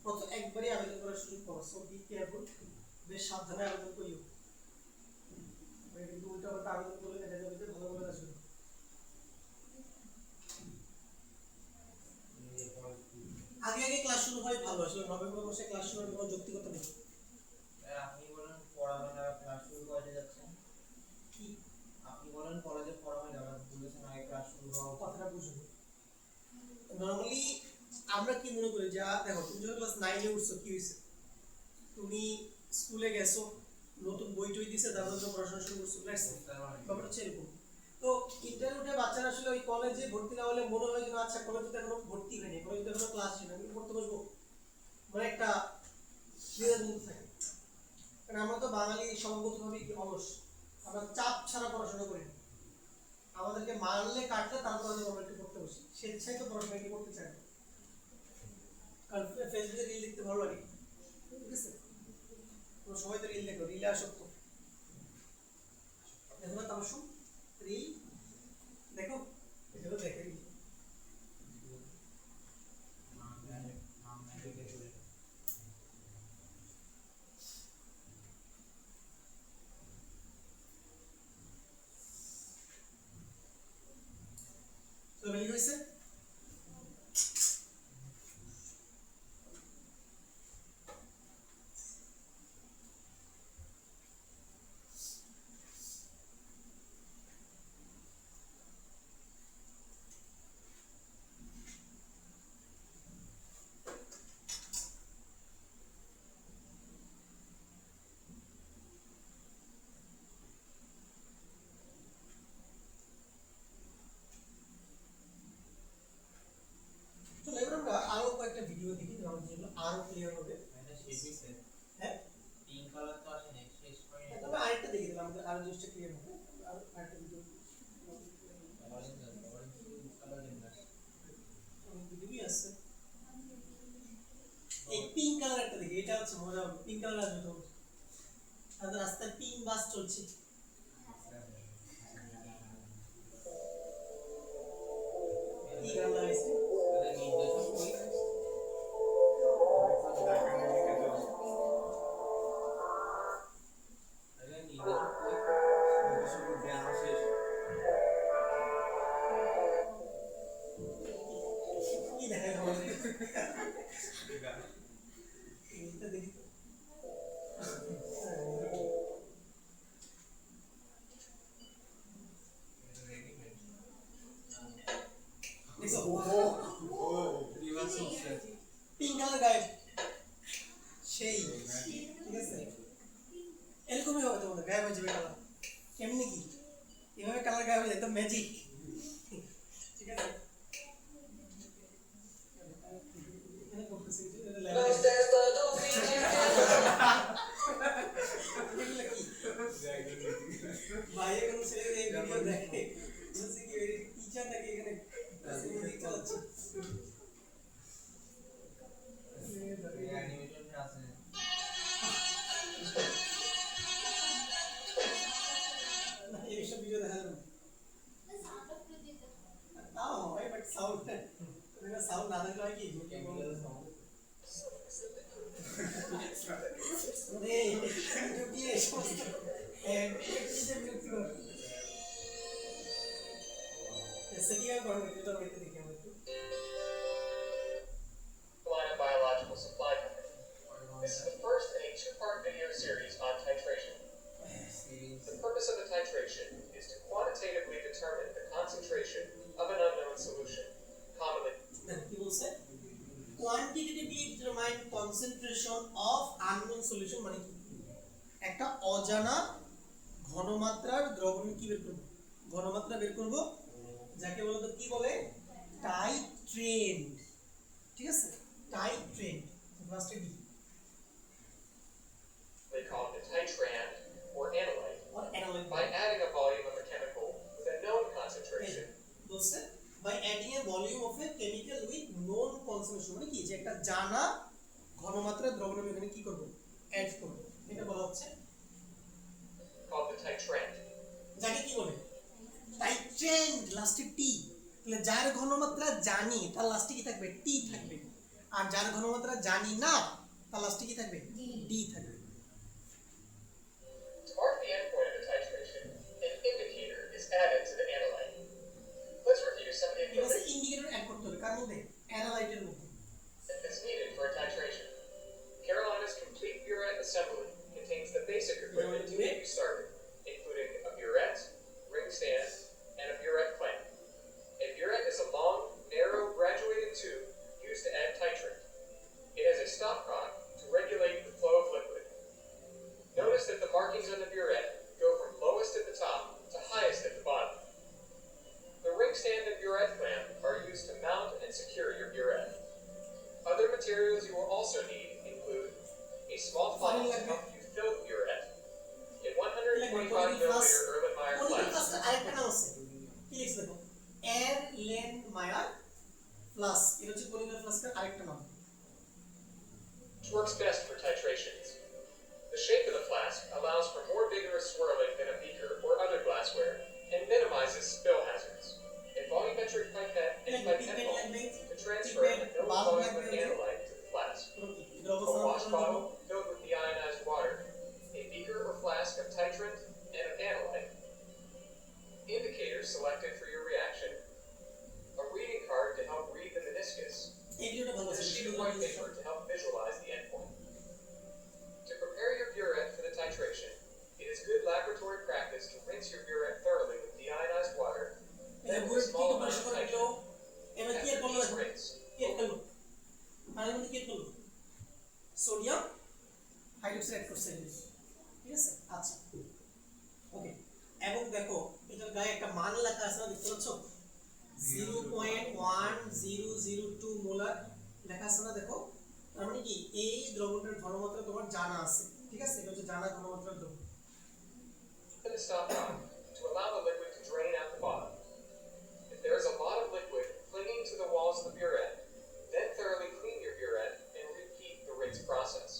প্রথম একবারই আবেদন করার সুযোগ পাবো। সো বি কেয়ারফুল, বেশ সাবধানে আবেদন করিও। কিন্তু উল্টা পাল্টা আবেদন করলে দেখা যাবে যে ভালো করে আসবে। আগে আগে ক্লাস শুরু হয় ভালো, আসলে নভেম্বর মাসে ক্লাস শুরু হওয়ার কোনো যৌক্তিকতা নেই। আপনি বলেন পড়াবেন আর ক্লাস শুরু করে যাচ্ছেন কি কথাটা বুঝুন। নরমালি আমরা কি মনে করি, যা দেখো তুমি যখন ক্লাস 9 এ উঠছো কি হইছে, তুমি স্কুলে গেছো, নতুন বই টই দিছে, তারপর তুমি পড়াশোনা শুরু করছো, লাগছে ব্যাপারটা হচ্ছে এরকম। তো ইন্টারমিডিয়েটে বাচ্চারা আসলে ওই কলেজে ভর্তি না হলে মনে হয় যে আচ্ছা কলেজে তো এখনো ভর্তি হয়নি, কলেজে তো এখনো ক্লাস হয়নি, আমি পড়তে বসবো, মানে একটা দ্বিধার মধ্যে থাকে। কারণ আমরা তো বাঙালি সঙ্গতভাবে কি অলস, আমরা চাপ ছাড়া পড়াশোনা করি না, আমাদেরকে মারলে কাটলে তারপর আমরা একটু পড়তে বসি, স্বেচ্ছায় তো পড়াশোনা কি করতে চাই না, কারণ ফেসবুকে রিল দেখতে ভালো লাগে, ঠিক আছে, তোমরা সবাই তো রিল দেখো, রিলে আসক্ত, দেখো না তামাশু, রিল দেখো, এগুলো দেখে রিল। তো বেলি হয়েছে, চলো এবার আমরা আরো কয়েকটা ভিডিও দেখি, আমাদের জন্য আরো ক্লিয়ার হবে। হ্যাঁ তবে আরেকটা দেখে দিলাম, আমাদের আরো জিনিসটা ক্লিয়ার হবে, আর আরেকটা ভিডিও ভিডিওই আছে। এই পিঙ্ক কালার একটা দেখি, এটা হচ্ছে মজা হবে, পিঙ্ক কালার আসবে তো, আমাদের রাস্তায় পিঙ্ক বাস চলছে, কি গান লাগাইছে, কি দেখায় আমাদের, এটা দেখি তো। দেখছো পিঙ্ক কালার গায়ে সেই, ঠিক আছে, এরকমই হবে তোমাদের গায়ে হয়ে যাবে কালার, কেমনি কি এভাবে কালার গায়ে হয়ে যায়, একদম ম্যাজিক, ঠিক আছে। এখানে করতেছি কিছু, এটা লেখা আছে। এগুলো কি? ভাই এখন ছেলে এই ভিডিও দেখে বলছে কি এই টিচার নাকি এখানে মিউজিক চালাচ্ছে, না এইসব ভিডিও দেখা যাবে না, তাও হয় বাট সাউন্ড, সাউন্ড না থাকলে হয় কি ঢুকিয়ে এই সমস্ত সেটিং করবে, এটা দেখতে দেখি আমরা একটু। Line Biological Supply Company. This is the first in a two-part video series on titration. The purpose of the titration is to quantitatively determine the concentration of an unknown solution, commonly কি বলছে, quantitatively determine concentration of unknown solution, মানে কি একটা অজানা ঘনমাত্রার দ্রবণের কি বের করব, ঘনমাত্রা বের করব, যাকে বলতো কি বলে টাইট্রেন্ড, ঠিক আছে, টাইট্রেন্ড ফার্স্টে D they call it a titrand or analyte. or analyte By adding a volume of a chemical with a known concentration, বলছে by adding a volume of a chemical with known concentration, মানে কি যে একটা জানা ঘনমাত্রার দ্রবণ আমি এখানে কি করব অ্যাড করব, এটা বলা হচ্ছে called the titrant. যাকে কি বলে টাইট্রেন্ড, লাস্টে টি, তাহলে যার ঘনমাত্রা জানি তার লাস্টে কি থাকবে টি থাকবে, আর যার ঘনমাত্রা জানি না তার লাস্টে কি থাকবে ডি থাকবে। To mark the endpoint of the titration, an indicator is added to the analyte. Let's review some এবারে information ইন্ডিকেটর অ্যাড করতে হবে কার মধ্যে, অ্যানালাইটের মধ্যে। that's needed for a titration. Carolina's complete burette assembly contains the basic equipment to get you started, including a burette, ring stand, and a burette clamp. minimizes spill hazards. A volumetric pipette and pipette bulb to transfer a known volume of analyte to the flask. A wash bottle filled with deionized water, a beaker or flask of titrant and of analyte, indicators selected for your reaction, a reading card to help read the meniscus, and a sheet of white paper to help visualize the endpoint. To prepare your burette for the titration, it is good laboratory practice to rinse your burette thoroughly with deionized water, then with a small amount of titrant. After each rinse, sodium hydroxide করছে, ঠিক আছে? আচ্ছা, ওকে। এবং দেখো এটার গায়ে একটা মান লেখা আছে না, দেখতে পাচ্ছ? 0.1002 মোলার লেখা আছে না, দেখো। তার মানে কি এই দ্রবণের ঘনমাত্রা তোমার জানা আছে, ঠিক আছে? এটা হচ্ছে জানা ঘনমাত্রার দ্রবণ। Then stop on to allow the liquid to drain out the bottom. If there is a lot of liquid clinging to the walls of the burette, then thoroughly clean your burette and repeat the rinse process.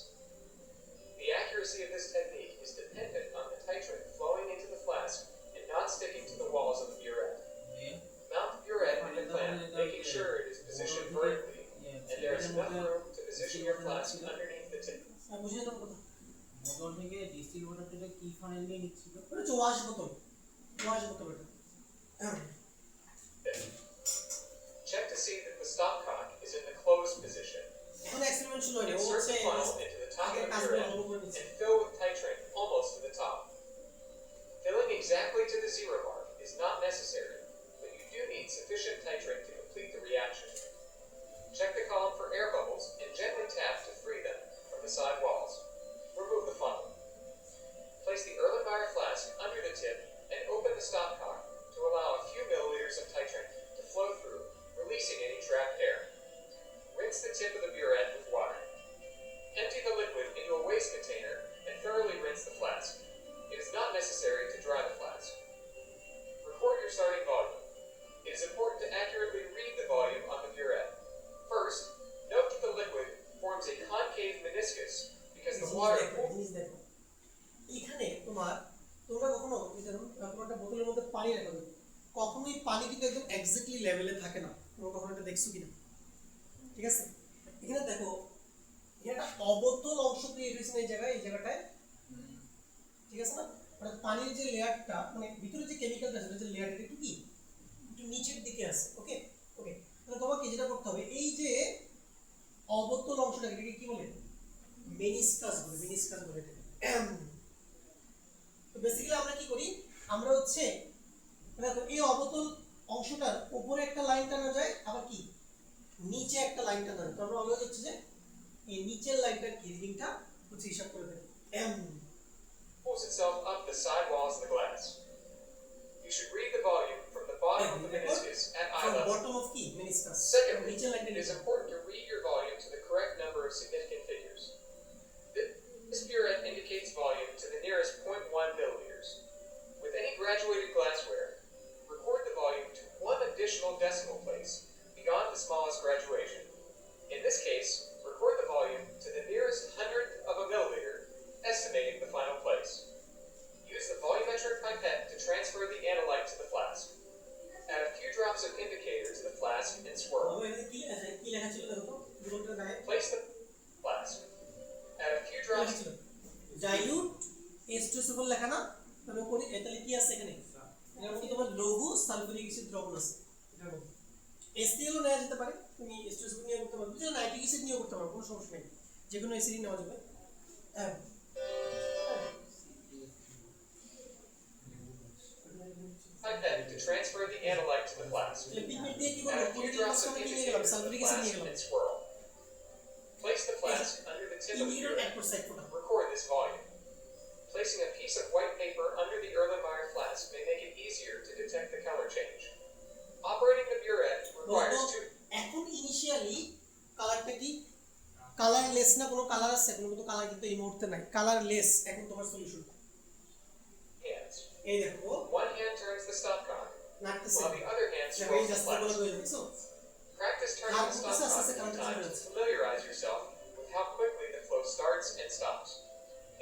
The accuracy of this technique is dependent on the titrant flowing into the flask and not sticking to the walls of the burette. Mount the burette in the clamp, making sure it is positioned vertically, and there is enough room to position your flask underneath the tip. বুঝে নাও কথা। বোতল থেকে distil water থেকে কি funnel দিয়ে নিচ্ছিল? এটা হচ্ছে ওয়াশ বোতল, ওয়াশ বোতল এটা। Check to see that the stopcock is in the closed position. এখন এক্সপেরিমেন্ট শুরু হয়নি, ও Insert হচ্ছে the funnel into the top of আগের the কাজগুলো burette অনুভব করে নিচ্ছে। and fill with titrant almost to the top. Filling exactly to the zero mark is not necessary, but you do need sufficient titrant to complete the reaction. Check the column for air bubbles and gently tap to free them from the side walls. Remove the funnel. Place the Erlenmeyer flask under the tip and open the stopcock to allow a few milliliters of titrant to flow through, releasing any trapped air. Rinse the tip of the burette with water. Empty the liquid into a waste container and thoroughly rinse the flask. It is not necessary to dry the flask. Record your starting volume. It is important to accurately read the volume on the burette. First, note that the liquid forms a concave meniscus because the water জিনিস দেখো, এখানে তোমরা কখনো তোমার একটা বোতলের মধ্যে পানি রাখো, কখনোই পানি কিন্তু একদম এক্স্যাক্টলি লেভেলে থাকে না। তোমরা কখনো এটা দেখছো কিনা? ঠিক আছে, এখানে দেখো এখানে একটা অবতল অংশ ক্রিয়েট হয়েছে এই জায়গায়, এই জায়গাটায়, ঠিক আছে না? মানে পানির যে লেয়ারটা, মানে ভিতরে যে কেমিক্যালটা আছে যে লেয়ারটা একটু কি একটু নিচের দিকে আছে। ওকে ওকে, তাহলে তোমাকে যেটা করতে হবে, এই যে অবতল অংশটাকে এটাকে কি বলে? মেনিসকাস বলে, মেনিসকাস বলে এটাকে। তো বেসিক্যালি আমরা কি করি, আমরা হচ্ছে দেখো এই অবতল অংশটার উপরে একটা লাইন টানা যায়, আবার কি নিচে একটা লাইন টানা যায়। তো আমরা অলওয়েজ হচ্ছে যে এই নিচের লাইনটার কি রিডিংটা হচ্ছে হিসাব করে দেব। pulls itself up the side walls of the glass. You should read the volume from the bottom of the meniscus at eye from level. bottom of কি মেনিসকাস। Secondly, নিচের লাইনটা it is important to read your volume to the correct number of significant figures. This burette indicates volume to the nearest 0.1 milliliters. With any graduated glassware, record the volume to one additional decimal place beyond the smallest graduation. In this case, record the volume to the nearest hundredth of a milliliter, estimating the final place. Use the volumetric pipette to transfer the analyte to the flask. Add a few drops of indicator to the flask and swirl. কি লেখা ছিল দেখো তো বোতলটার গায়ে? Place the flask. Add a few কি লেখা drops. ছিল? Dilute H2SO4 লেখা না? তাহলে কোন তাহলে কি আছে এখানে? এর মধ্যে তোমার লঘু সালফিউরিক অ্যাসিড দ্রবণ আছে এটার মধ্যে। HCl ও নেওয়া যেতে পারে, তুমি H2SO4 নিয়ে করতে পারো, বুঝছো? নাইট্রিক অ্যাসিড নিয়ে করতে পারো, কোনো সমস্যা নেই, যে কোনো অ্যাসিড নেওয়া যাবে। Pipette to transfer the analyte to the flask. তাহলে পিগমেন্ট দিয়ে কি করব? Add a few drops of নিয়ে indicator গেলাম, to the সালফিউরিক অ্যাসিড নিয়ে flask গেলাম, and swirl. Place the flask under the tip of the indicator burette. Add করছে এক ফোঁটা। Record this volume. Placing a piece of white paper under the Erlenmeyer flask may make it easier to detect the color change. Operating the burette requires two এখন initially কালারটা কি colourless না, কোনো colour আছে? কোনো কিন্তু কালার কিন্তু এই মুহূর্তে নাই, কালারলেস এখন তোমার সলিউশন। hands. এই দেখো One hand turns the stopcock, নাকতেছে, while the other hand দেখো এই swirls the জাস্ট বলে flask. হয়ে দেখছো। Practice turning the stopcock a few times to familiarize yourself with how quickly the flow starts and stops.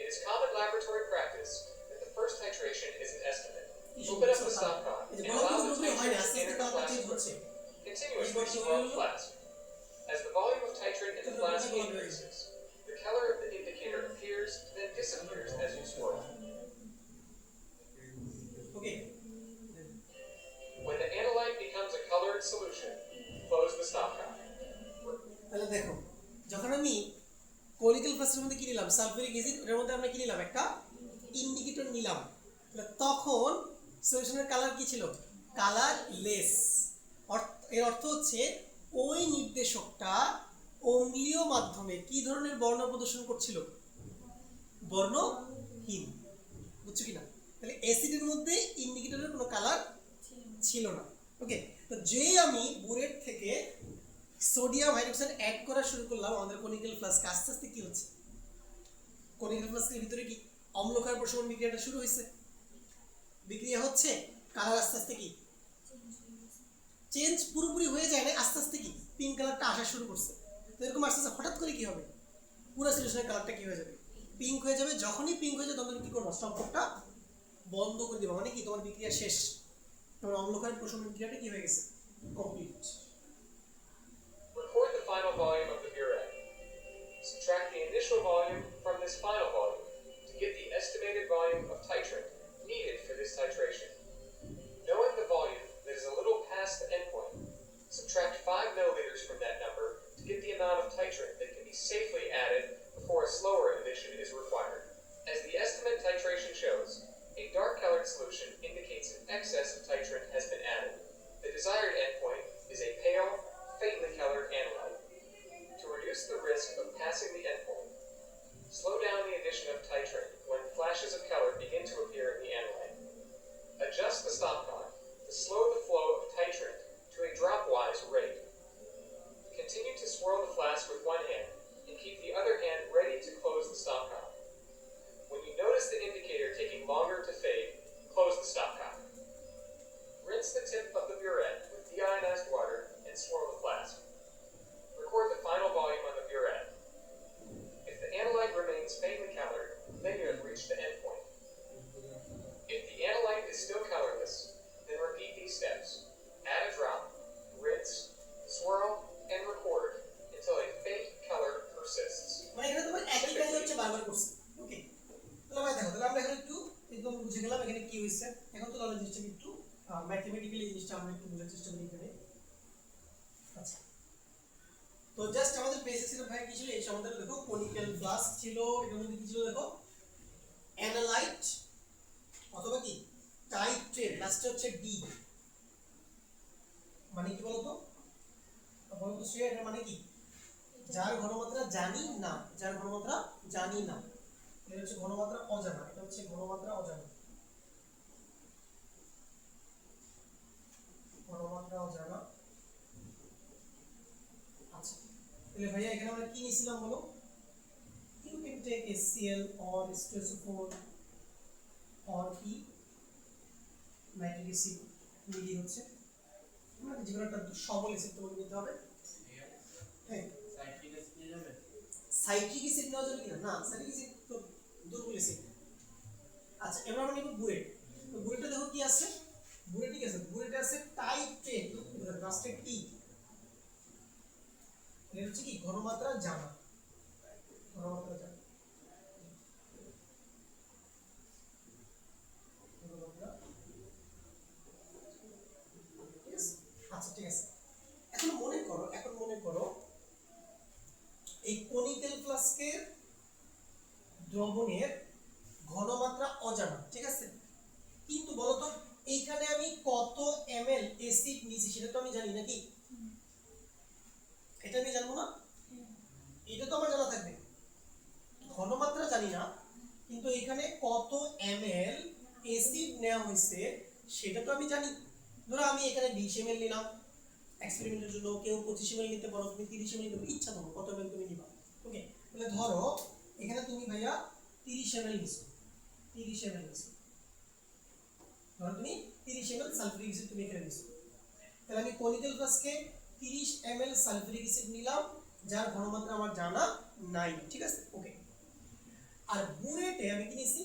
It is common laboratory practice that the first titration is an estimate. Open up the stopcock এই যে and বড় allow কোনো the উপরে হয় না, titrant আস্তে আস্তে to enter the কালারটা flask চেঞ্জ হচ্ছে। continuously swirl the flask. As the volume of titrant in the flask increases, the color of the indicator appears, then disappears as you swirl. Okay, When the analyte becomes a colored solution, close the stopcock. তাহলে দেখো যখন আমি conical ফ্লাস্কের মধ্যে কি নিলাম, sulphuric acid, ওটার মধ্যে আমরা কি নিলাম, একটা ইন্ডিকেটর নিলাম, তাহলে তখন সলিউশনের কালার কি ছিল, কালারলেস। এর অর্থ হচ্ছে ওই নির্দেশকটা অম্লীয় মাধ্যমে কি ধরনের বর্ণ প্রদর্শন করছিল, বর্ণহীন। বুঝছো কিনা? তাহলে অ্যাসিডের মধ্যে ইন্ডিকেটরের কোনো কালার ছিল না। ওকে, তো যেই আমি বুরেট থেকে সোডিয়াম হাইড্রোক্সাইড অ্যাড করা শুরু করলাম আমাদের কনিক্যাল ফ্লাস্কে, আস্তে আস্তে কি হচ্ছে, কনিক্যাল ফ্লাস্কের ভিতরে কি অম্লক্ষার প্রশমন বিক্রিয়াটা শুরু হয়েছে, বিক্রিয়া হচ্ছে, কালার আস্তে আস্তে কি চেঞ্জ পুরোপুরি হয়ে যায় না, আস্তে আস্তে কি পিঙ্ক কালারটা আসা শুরু করছে। তো এরকম আস্তে আস্তে হঠাৎ করে কি হবে, পুরো সলিউশনের কালারটা কি হয়ে যাবে, পিঙ্ক হয়ে যাবে। যখনই পিঙ্ক হয়ে যাবে তখন কি করবো, স্টপকটা বন্ধ করে দেবো, মানে কি তোমার বিক্রিয়া শেষ, তোমার অম্লক্ষার প্রশমন বিক্রিয়াটা কি হয়ে গেছে, complete. Record the final volume of the burette. Subtract the initial volume from this final volume to get the estimated volume of titrant needed for this titration. Knowing the volume that is a little past the endpoint, subtract 5 milliliters from that number to get the amount of titrant that can be safely added before a slower addition is required. As the estimate titration shows, a dark colored solution indicates an excess of titrant has been added. The desired endpoint is a pale, faintly colored analyte. To reduce the risk of passing the endpoint, slow down the addition of titrant when flashes of color begin to appear in the analyte. Adjust the stopcock to slow the flow of titrant to a dropwise rate. Continue to swirl the flask with one hand and keep the other hand ready to close the stopcock. When you notice the indicator taking longer to fade, close the stopcock. Rinse the tip of the burette with deionized water and swirl the flask. Record the final volume on the burette. If the analyte remains faintly colored, then you have reached the endpoint. If the analyte is still colorless, then repeat these steps. Add a drop, rinse, swirl, and record until a faint color persists. মানে এখানে তোমার একই কাজ হচ্ছে বারবার করছে। ওকে, তাহলে ভাই দেখো, তাহলে আমরা এখানে একটু একদম বুঝে গেলাম এখানে কি হয়েছে। এখন তো তাহলে জিনিসটা একটু ম্যাথমেটিক্যালি জিনিসটা আমরা একটু বোঝার চেষ্টা করি এখানে। আচ্ছা, তো জাস্ট আমাদের বেসিক ছিল ভাই কি ছিল, এই সমাধানে দেখো কনিক্যাল ফ্লাস্ক ছিল, এটার মধ্যে কি ছিল দেখো, অ্যানালাইট অথবা কি টাইট্রেট, লাস্টে হচ্ছে ডি, মানে কি বলতো, বলতো সে এটা মানে কি, যার ঘনমাত্রা জানি না, যার ঘনমাত্রা জানি না, এটা হচ্ছে ঘনমাত্রা অজানা, এটা হচ্ছে ঘনমাত্রা অজানা, ঘনমাত্রা অজানা। আচ্ছা, তাহলে ভাইয়া এখানে আমরা কি নিছিলাম বলো, you can take HCl or H2SO4 or কি নাইট্রিক অ্যাসিড মিলি হচ্ছে, আমরা যে কোনো একটা সবল অ্যাসিড তোমাকে নিতে হবে। হ্যাঁ, সাইট্রিক অ্যাসিড নিয়ে যাবে, সাইট্রিক অ্যাসিড নেওয়া যাবে কিনা, না সাইট্রিক অ্যাসিড তো দুর্বল অ্যাসিড। আচ্ছা, এবার আমরা নিব বুরেট। তো বুরেটটা দেখো কি আছে, বুরেট ঠিক আছে, বুরেটে আছে টাইট্রেট, লাস্টে টি, এটা হচ্ছে কি ঘনমাত্রা জানা, ঘনমাত্রা জানা, ঘনমাত্রা। ঠিক আছে, আচ্ছা ঠিক আছে। এখন মনে করো এই কনিক্যাল ফ্লাস্কের দ্রবণের ঘনমাত্রা অজানা, ঠিক আছে, কিন্তু বলতো এইখানে আমি কত ml অ্যাসিড নিয়েছি সেটা তো আমি জানি নাকি, এটা আমি জানবো না, এটা তো আমার জানা থাকবে, ঘনমাত্রা জানি না, কিন্তু এখানে কত ml অ্যাসিড নেওয়া হয়েছে সেটা তো আমি জানি। ধরো আমি এখানে 20 ml নিলাম এক্সপেরিমেন্টের জন্য, কেউ 25 ml নিতে পারো, তুমি 30 ml নিতে ইচ্ছা করো কত ml তুমি নিবা। ওকে, তাহলে ধরো এখানে তুমি ভাইয়া 30 ml নিছো, 30 ml নিছো, ধরো তুমি 30 ml সালফিউরিক অ্যাসিড তুমি এখানে নিছো, তাহলে আমি কনিক্যাল ফ্লাস্কে 30 ml সালফিউরিক অ্যাসিড নিলাম যার ঘনমাত্রা আমার জানা নাই, ঠিক আছে। ওকে, আর বুরেটে আমি কি নিছি,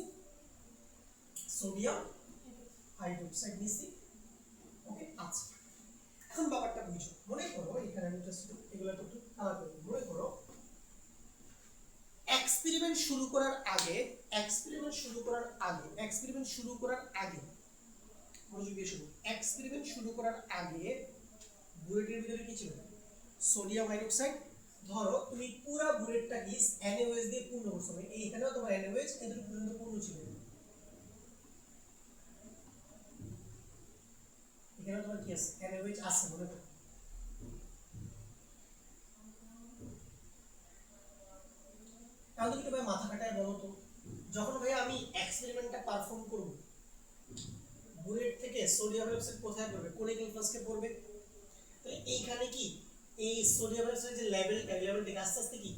সোডিয়াম হাইড্রোক্সাইড নিছি। ওকে, আচ্ছা এখন ব্যাপারটা বুঝো। মনে করো এখানে আমি জাস্ট এগুলো একটু আলাদা করি। মনে করো এক্সপেরিমেন্ট শুরু করার আগে মনোযোগ দিয়ে শুনো। এক্সপেরিমেন্ট শুরু করার আগে বুলেটের ভিতরে কি ছিল? Sodium hydroxide. ধরো তুমি পুরো বুলেটটা কি NaOH দিয়ে পূর্ণ করছো, এইখানেও তোমার NaOH এদের পর্যন্ত পূর্ণ ছিল, এখানে তোমার কি আছে? NaOH আছে, মনে করো। তাহলে কি ভাই মাথা খাটায় বলো তো, যখন ভাই আমি এক্সপেরিমেন্টটা পারফর্ম করব, বুলেট থেকে সোডিয়াম হাইড্রোক্সাইড কোথায় পড়বে? কোনিক্যাল ফ্লাস্কে পড়বে। তাহলে এইখানে কি এই সোডিয়াম হাইড্রোক্সাইড যে লেভেলটা আস্তে আস্তে কি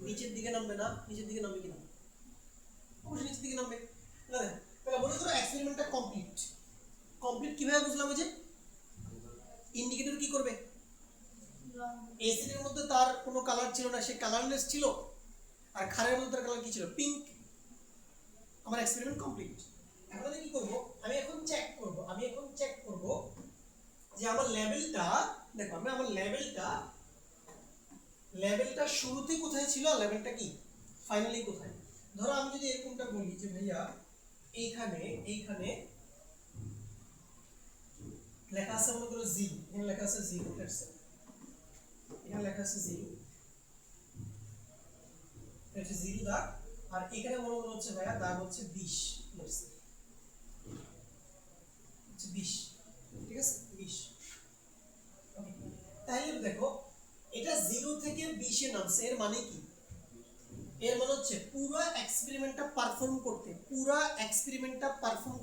নিচের দিকে নামবে না? নিচের দিকে নামবে কিনা? অবশ্যই নিচের দিকে নামবে। না দেখো, তাহলে মনে করো এক্সপেরিমেন্টটা কমপ্লিট কিভাবে বুঝলাম? যে ইন্ডিকেটর কি করবে? এসিডের মধ্যে তার কোনো কালার ছিল না, সে কালারলেস ছিল, আর ক্ষারের মধ্যে তার কালার কি ছিল? পিঙ্ক। আমার এক্সপেরিমেন্ট কমপ্লিট। এখন আমি কি করব? আমি এখন চেক করব যে আমার লেভেলটা, দেখো আমি আমার লেভেলটা শুরুতে কোথায় ছিল, আর লেভেলটা কি ফাইনালি কোথায়। ধরো আমি যদি এরকমটা বলি যে ভাইয়া এইখানে লেখা আছে মনে করো 0, এখানে লেখা আছে 0, এখানে লেখা আছে 0, এটা হচ্ছে 0 দাগ, আর এখানে মনে হচ্ছে ভাইয়া দাগ হচ্ছে 20, হচ্ছে 20, ঠিক আছে 20। ওকে, তাহলে দেখো এটা 0 থেকে 20 এ নামছে, এর মানে কি? এর মানে হচ্ছে পুরো এক্সপেরিমেন্টটা পারফর্ম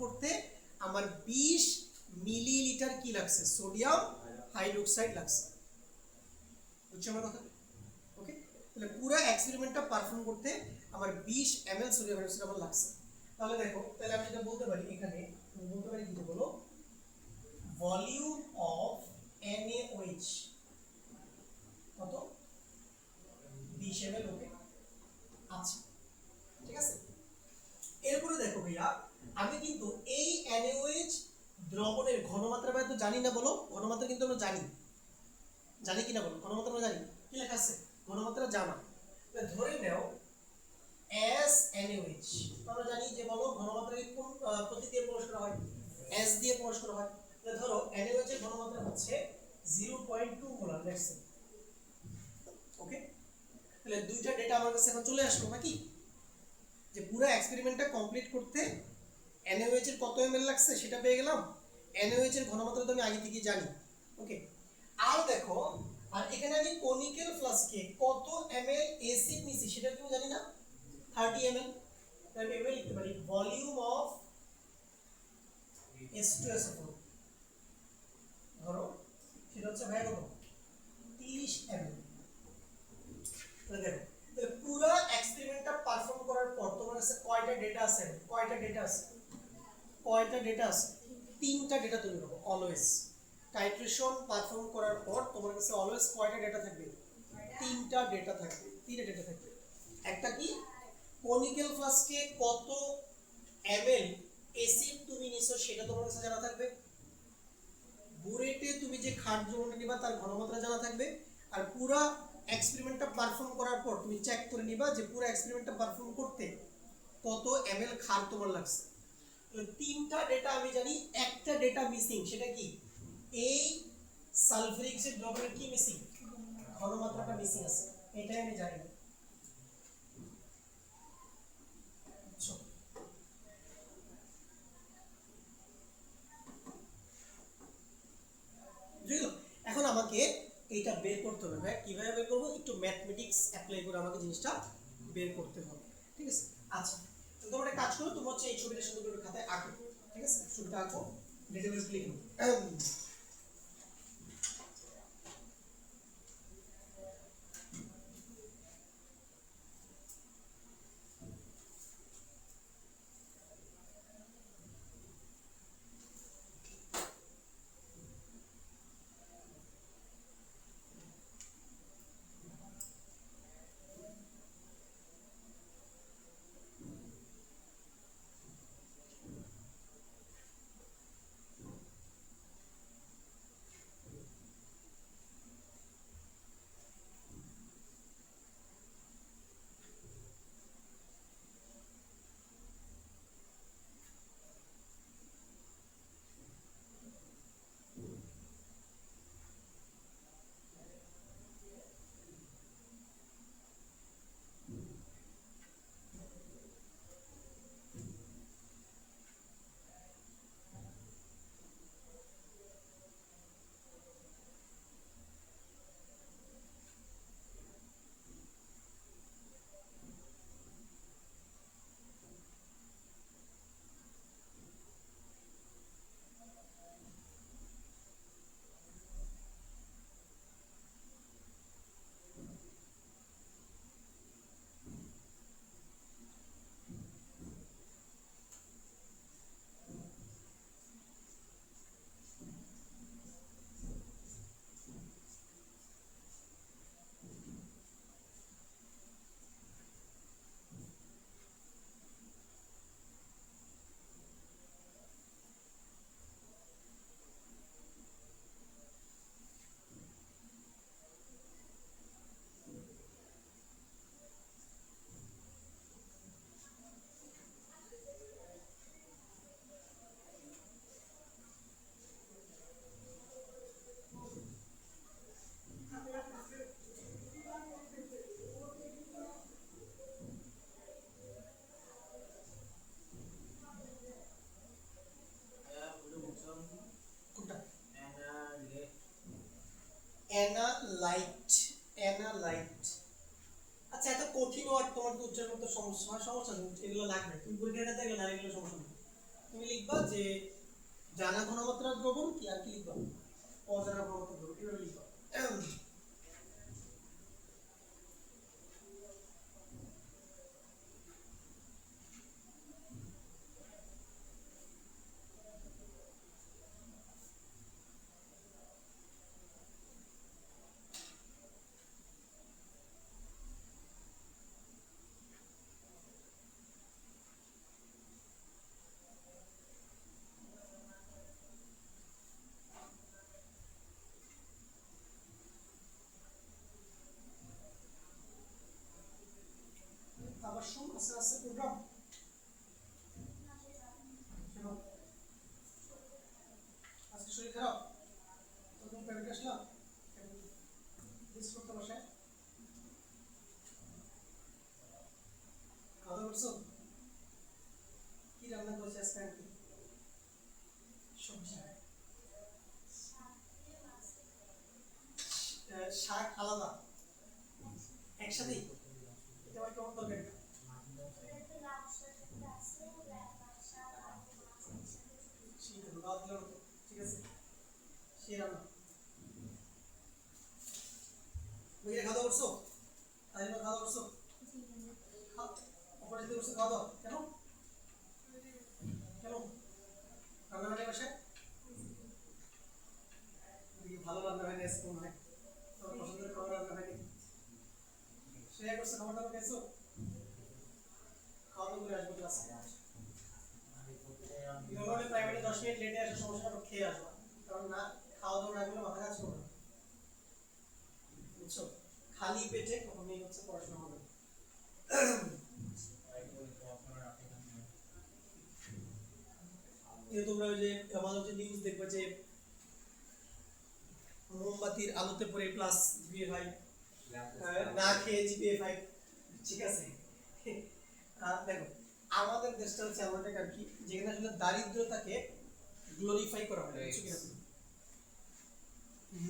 করতে আমার 20 মিলিলিটার কি লাগছে? সোডিয়াম হাইড্রোক্সাইড লাগছে। বুঝছো আমার কথা? ওকে, তাহলে পুরো এক্সপেরিমেন্টটা পারফর্ম করতে আমার 20 ml সোডিয়াম হাইড্রোক্সাইড আমার লাগছে। তাহলে দেখো, তাহলে আমি যেটা বলতে পারি, এখানে আমি বলতে পারি কি বলো, ভলিউম অফ NaOH কত? 20 ml। ওকে, আচ্ছা ঠিক আছে। এরপরে দেখো ভাইয়া, আমি কিন্তু এই NaOH দ্রবণের ঘনমাত্রা ভাই তো জানি না, বলো ঘনমাত্রা কিন্তু আমরা জানি কিনা বলো, ঘনমাত্রা আমরা জানি, কি লেখা আছে? ঘনমাত্রা জানা। ধরে নাও NaOH, আমরা জানি যে বলো ঘনমাত্রা কোন প্রতীক দিয়ে প্রকাশ করা হয়? S দিয়ে প্রকাশ করা হয়। তাহলে ধরো NaOH এর ঘনমাত্রা হচ্ছে 0.2 মোলার, লেটস সে। ওকে, তাহলে দুইটা ডেটা আমার কাছে এখন চলে আসলো নাকি, যে পুরো এক্সপেরিমেন্টটা কমপ্লিট করতে NaOH এর কত ml লাগছে সেটা পেয়ে গেলাম, NaOH এর ঘনমাত্রা তো আমি আগে থেকে জানি। ওকে, আর দেখো, আর এখানে আমি কোনিক্যাল ফ্লাস্কে কত ml অ্যাসিড নিছি সেটা কি জানি না, 30 ml। তাহলে আমি লিখতে পারি ভলিউম অফ H2SO4, ধরো সেটা হচ্ছে ভাই কত? 30 ml। তাহলে দেখো, তাহলে পুরো এক্সপেরিমেন্টটা পারফর্ম করার পর তোমার কাছে কয়টা ডেটা আছে? তিনটা ডেটা তৈরি করো অলওয়েজ। টাইট্রেশন পারফর্ম করার পর তোমার কাছে অলওয়েজ কয়টা ডেটা থাকবে? তিনটা ডেটা থাকবে। একটা কি, কোনিক্যাল ফ্লাস্কে কত ml অ্যাসিড তুমি নিছো সেটা তোমার কাছে জানা থাকবে, বুরেটে তুমি যে ক্ষার দ্রবণটা নিবা তার ঘনমাত্রা জানা থাকবে, আর পুরো এক্সপেরিমেন্টটা পারফর্ম করার পর তুমি চেক করে নিবা যে পুরো এক্সপেরিমেন্টটা পারফর্ম করতে কত ml ক্ষার তোমার লাগছে। তিনটা ডেটা আমি জানি, একটা ডেটা মিসিং, সেটা কি? এই সালফিউরিক অ্যাসিড দ্রবণের কি মিসিং? ঘনমাত্রাটা মিসিং আছে, এটাই আমি জানি না। এখন আমাকে এইটা বের করতে হবে ভাই, কিভাবে বের করব? একটু ম্যাথমেটিক্স অ্যাপ্লাই করে আমাকে জিনিসটা বের করতে হবে, ঠিক আছে? আচ্ছা, তো তোমরা একটা কাজ করো, তোমরা হচ্ছে এই ছবিটা সুন্দর করে খাতায় আঁকো, ঠিক আছে? ছবিটা আঁকো, ডেটাবেস লিখো। সমস্যা নেই, এগুলো লাগবে, তুমি পরীক্ষায় খাতায় এগুলো না লিখলে সমস্যা নেই। তুমি লিখবা যে জানা ঘনমাত্রার দ্রবণ কি, আর কি লিখবা অজানা ঘনমাত্রার দ্রবণ, এভাবে লিখবা। আবার শুন, আস্তে আস্তে প্রোগ্রাম শোনো। আজকে শরীর খারাপ, তো তুমি প্রাইভেট আসলাম মিস করতে বসায় খাওয়া দাওয়া করছো? কি রান্না করেছে আজকে আন্টি? সবজি, শাক আলাদা একসাথেই, এটা আবার কেমন তরকারি? ঠিক আছে, সেই রান্না বুঝে খাওয়া দাওয়া করছো? তাই খাওয়া দাওয়া করছো? অপরাজিত করছো খাওয়া দাওয়া? কেন কেন রান্না হয় বাসায়? ভালো রান্না হয়নি আজকে মনে হয়, তোমার পছন্দের খাবার রান্না হয়নি। শেয়ার করছো, খাবার দাবার খেয়েছো? খাওয়া দাওয়া করে আসবো ক্লাসে। ইউনিভার্সিটি প্রাইভেটে 10 মিনিট লেটে আসার সমস্যা না, খেয়ে আসবা, কারণ না খাওয়া দাওয়া না করলে মাথা কাজ করবে না, বুঝছো? খালি পেটে কখনোই হচ্ছে পড়াশোনা হবে না। তোমরা ওই যে মাঝে মাঝে নিউজ দেখবে যে মোমবাতির আলোতে পড়ে প্লাস জিপিএ 5, না খেয়ে জিপিএ 5, ঠিক আছে? দেখো আমাদের দেশটা হচ্ছে এমন একটা কান্ট্রি যেখানে আসলে দারিদ্রতাকে গ্লোরিফাই করা হয়, বুঝছো কিনা?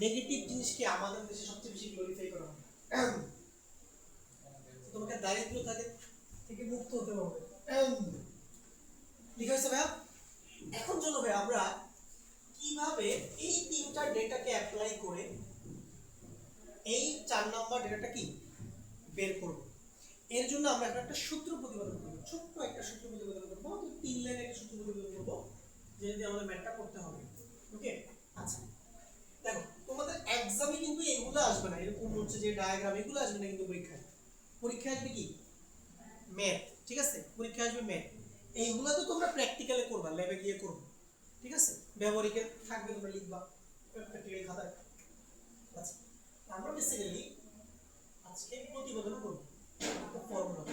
নেগেটিভ জিনিসকে আমাদের দেশে সবচেয়ে বেশি গ্লোরিফাই করা হয়। তোমাকে দারিদ্রতা থেকে মুক্ত হতে হবে, লিখা হয়েছে ভাইয়া। এখন চলো ভাই আমরা কিভাবে এই তিনটা ডেটাকে অ্যাপ্লাই করে এই 4 নাম্বার ডেটাটা কি বের করব। এর জন্য আমরা একটা সূত্র প্রতিপাদন করব, ছোট্ট একটা সূত্র প্রতিপাদন করব, তো 3 লাইনে একটা সূত্র প্রতিপাদন করব যেটা দিয়ে আমাদের ম্যাথটা করতে হবে। ওকে, আচ্ছা দেখো তোমাদের এক্সামে কিন্তু এগুলো আসবে না, এরকম হচ্ছে যে ডায়াগ্রাম এগুলো আসবে না, কিন্তু পরীক্ষায় আসবে কি ম্যাথ, ঠিক আছে? পরীক্ষায় আসবে ম্যাথ, এইগুলো তো তোমরা প্র্যাকটিক্যালে করবা, ল্যাবে গিয়ে করবে, ঠিক আছে? ব্যবহারিকে থাকবে, তোমরা লিখবা প্র্যাকটিক্যাল খাতায়। আচ্ছা আমরা বেসিক্যালি আজকে প্রতিবেদন করব ফর্মুলা।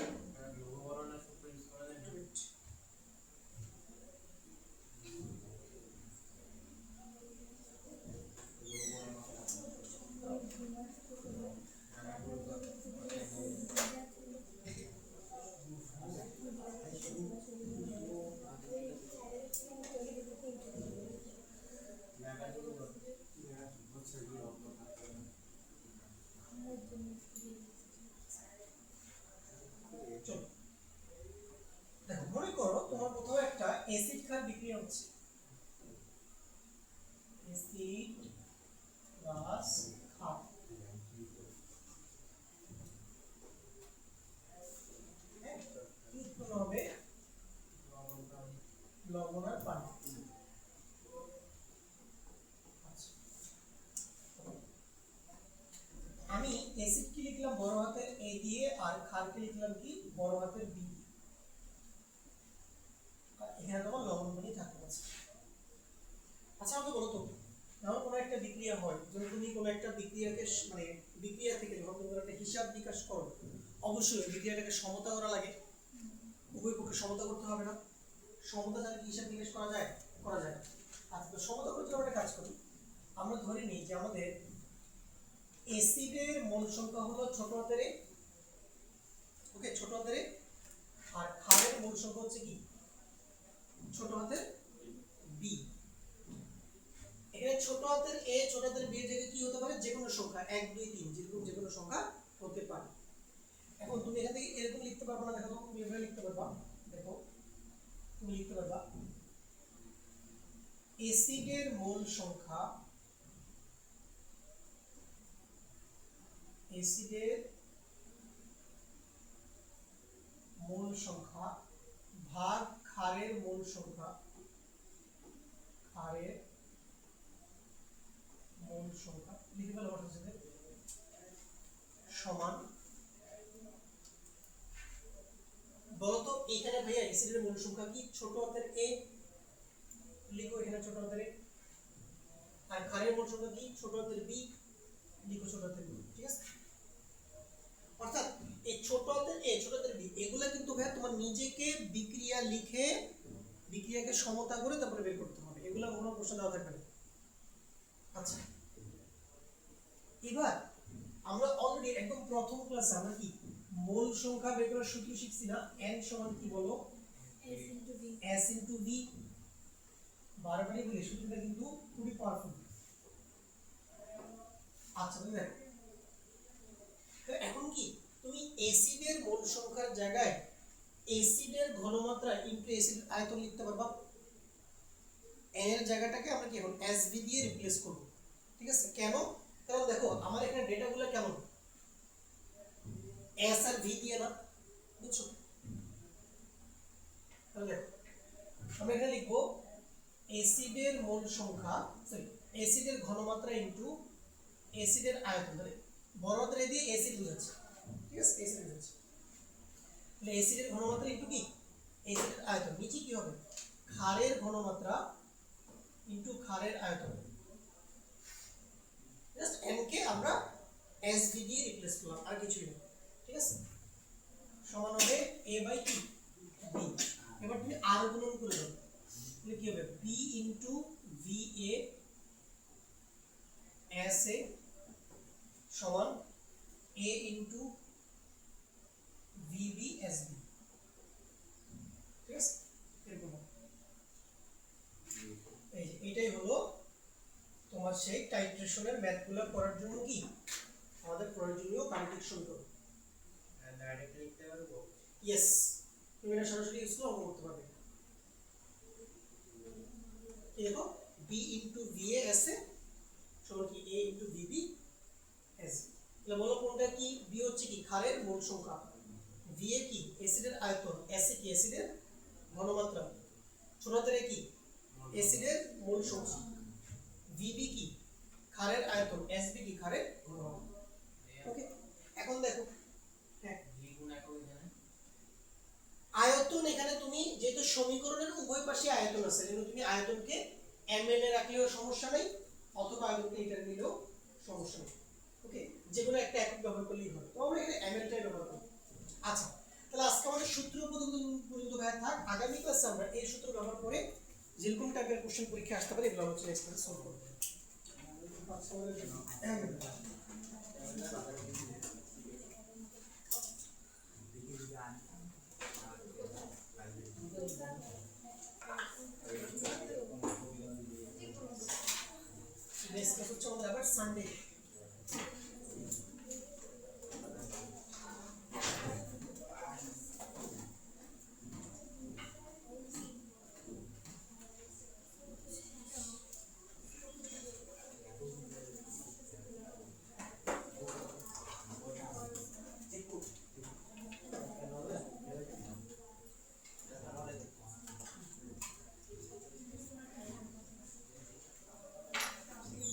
চলো দেখো, মনে করো তোমার কোথাও একটা অ্যাসিড ক্ষার বিক্রিয়া হচ্ছে, অ্যাসিড প্লাস ক্ষার, কি উৎপন্ন হবে? লবণ আর পানি। আমি অ্যাসিড কি লিখলাম বড় হাতের এ দিয়ে, আর ক্ষারকে লিখলাম কি বড় হাতের বি, এখানে তোমার লবণ পানি থাকতে পারছে। আচ্ছা আমাকে বলো তো, যখন কোনো একটা বিক্রিয়া হয়, যখন তুমি কোনো একটা বিক্রিয়াকে মানে বিক্রিয়া থেকে যখন তুমি একটা হিসাব বিকাশ করো, অবশ্যই বিক্রিয়াটাকে সমতা করা লাগে, উভয় পক্ষে সমতা করতে হবে না? সমতা জানি কি হিসাব বিকাশ করা যায়? করা যায়। আচ্ছা তো সমতা করতে আমরা একটা কাজ করি, আমরা ধরে নিই যে আমাদের অ্যাসিডের মোল সংখ্যা হলো ছোট হাতের এ, ওকে ছোট হাতের এ, আর ক্ষারের মোল সংখ্যা হচ্ছে কি ছোট হাতের বি। এখানে ছোট হাতের এ ছোট হাতের বি এর জায়গায় কি হতে পারে? যে কোনো সংখ্যা 1 2 3 যেরকম যে কোনো সংখ্যা হতে পারে। এখন তুমি এখান থেকে এরকম লিখতে পারবে না, দেখো তুমি এভাবে লিখতে পারবা। দেখো তুমি লিখতে পারবা অ্যাসিডের মোল সংখ্যা, অ্যাসিডের মোল সংখ্যা ভাগ ক্ষারের মোল সংখ্যা, ক্ষারের মোল সংখ্যা লিখে ফেলো আমার সাথে, সমান। বলতো এখানে ভাইয়া অ্যাসিডের মোল সংখ্যা কি? ছোট হাতের এ লিখো এখানে ছোট হাতের এ, আর ক্ষারের মোল সংখ্যা কি? ছোট হাতের বি লিখো ছোট হাতের বি। ঠিক আছে, অর্থাৎ এই ছোট হাতের এ ছোট হাতের বি এগুলা কিন্তু ভাইয়া তোমার নিজেকে বিক্রিয়া লিখে বিক্রিয়াকে সমতা করে তারপরে বের করতে হবে, এগুলা কোনো প্রশ্ন দেওয়া থাকবে না। আচ্ছা, এবার আমরা অলরেডি একদম প্রথম ক্লাসে আমরা কি মোল সংখ্যা বের করার সূত্র শিখছি না? n সমান কি বলো? s into v। বারবারই বলি সূত্রটা কিন্তু খুবই পাওয়ারফুল। আচ্ছা তুমি দেখো, তো এখন কি তুমি অ্যাসিডের মোল সংখ্যার জায়গায় অ্যাসিডের ঘনমাত্রা ইনটু অ্যাসিডের আয়তন লিখতে পারবা। n এর জায়গাটাকে আমরা কি এখন sv দিয়ে রিপ্লেস করব। ঠিক আছে, কেন? কারণ দেখো আমার এখানে ডেটাগুলো কেমন s আর v দিয়ে না, বুঝছো? তাহলে দেখো আমরা এখানে লিখবো অ্যাসিডের মোল সংখ্যা, সরি অ্যাসিডের ঘনমাত্রা ইনটু অ্যাসিডের আয়তন। তাহলে বড় হাতের দিয়ে অ্যাসিড বোঝাচ্ছে, ঠিক আছে, অ্যাসিড বোঝাচ্ছে। তাহলে অ্যাসিডের ঘনমাত্রা ইনটু কি? অ্যাসিডের আয়তন। নিচে কি হবে? ক্ষারের ঘনমাত্রা ইনটু ক্ষারের আয়তন। জাস্ট n কে আমরা sv দিয়ে রিপ্লেস করলাম, আর কিছুই না। ঠিক আছে, সমান হবে a বাই কি b। এবার তুমি আর গুণন করে দাও, তাহলে কি হবে? b ইনটু va sa সমান a ইনটু vb sb। ঠিক আছে, এরকম এই যে এটাই হলো তোমার সেই টাইট্রেশনের ম্যাথগুলো করার জন্য কি আমাদের প্রয়োজনীয় গাণিতিক সমীকরণ। ডাইরেক্ট লিখতে পারবো? ইয়েস, তুমি এটা সরাসরি ইউজ করে অঙ্ক করতে পারবে। কি দেখো, b ইনটু va sa সমান কি a ইনটু vb sb। তাহলে বলো কোনটা কি? b হচ্ছে কি ক্ষারের মোল সংখ্যা, va কি অ্যাসিডের আয়তন, sa কি অ্যাসিডের ঘনমাত্রা, ছোট হাতের কি অ্যাসিডের মোল সংখ্যা, vb কি ক্ষারের আয়তন, sb কি ক্ষারের ঘনমাত্রা। ওকে, এখন দেখো হ্যাঁ দ্বিগুণ একক এখানে আয়তন, এখানে তুমি যেহেতু সমীকরণের উভয় পাশে আয়তন আছে, কিন্তু তুমি আয়তনকে ml এ রাখলেও সমস্যা নেই, অথবা আয়তনকে লিটার নিলেও সমস্যা নেই। ওকে, যে কোনো একটা একক ব্যবহার করলেই হবে, তো আমরা এখানে ml টাই ব্যবহার করব। আচ্ছা, তাহলে আজকে আমাদের সূত্র পর্যন্ত ভাই থাক। আগামী ক্লাসে আমরা এই সূত্র ব্যবহার করে যেরকম টাইপের কোশ্চেন পরীক্ষা আসতে পারে এগুলো হচ্ছে নেক্সট ক্লাসে সলভ করব। নেক্সট ক্লাস হচ্ছে আমাদের আবার সানডে।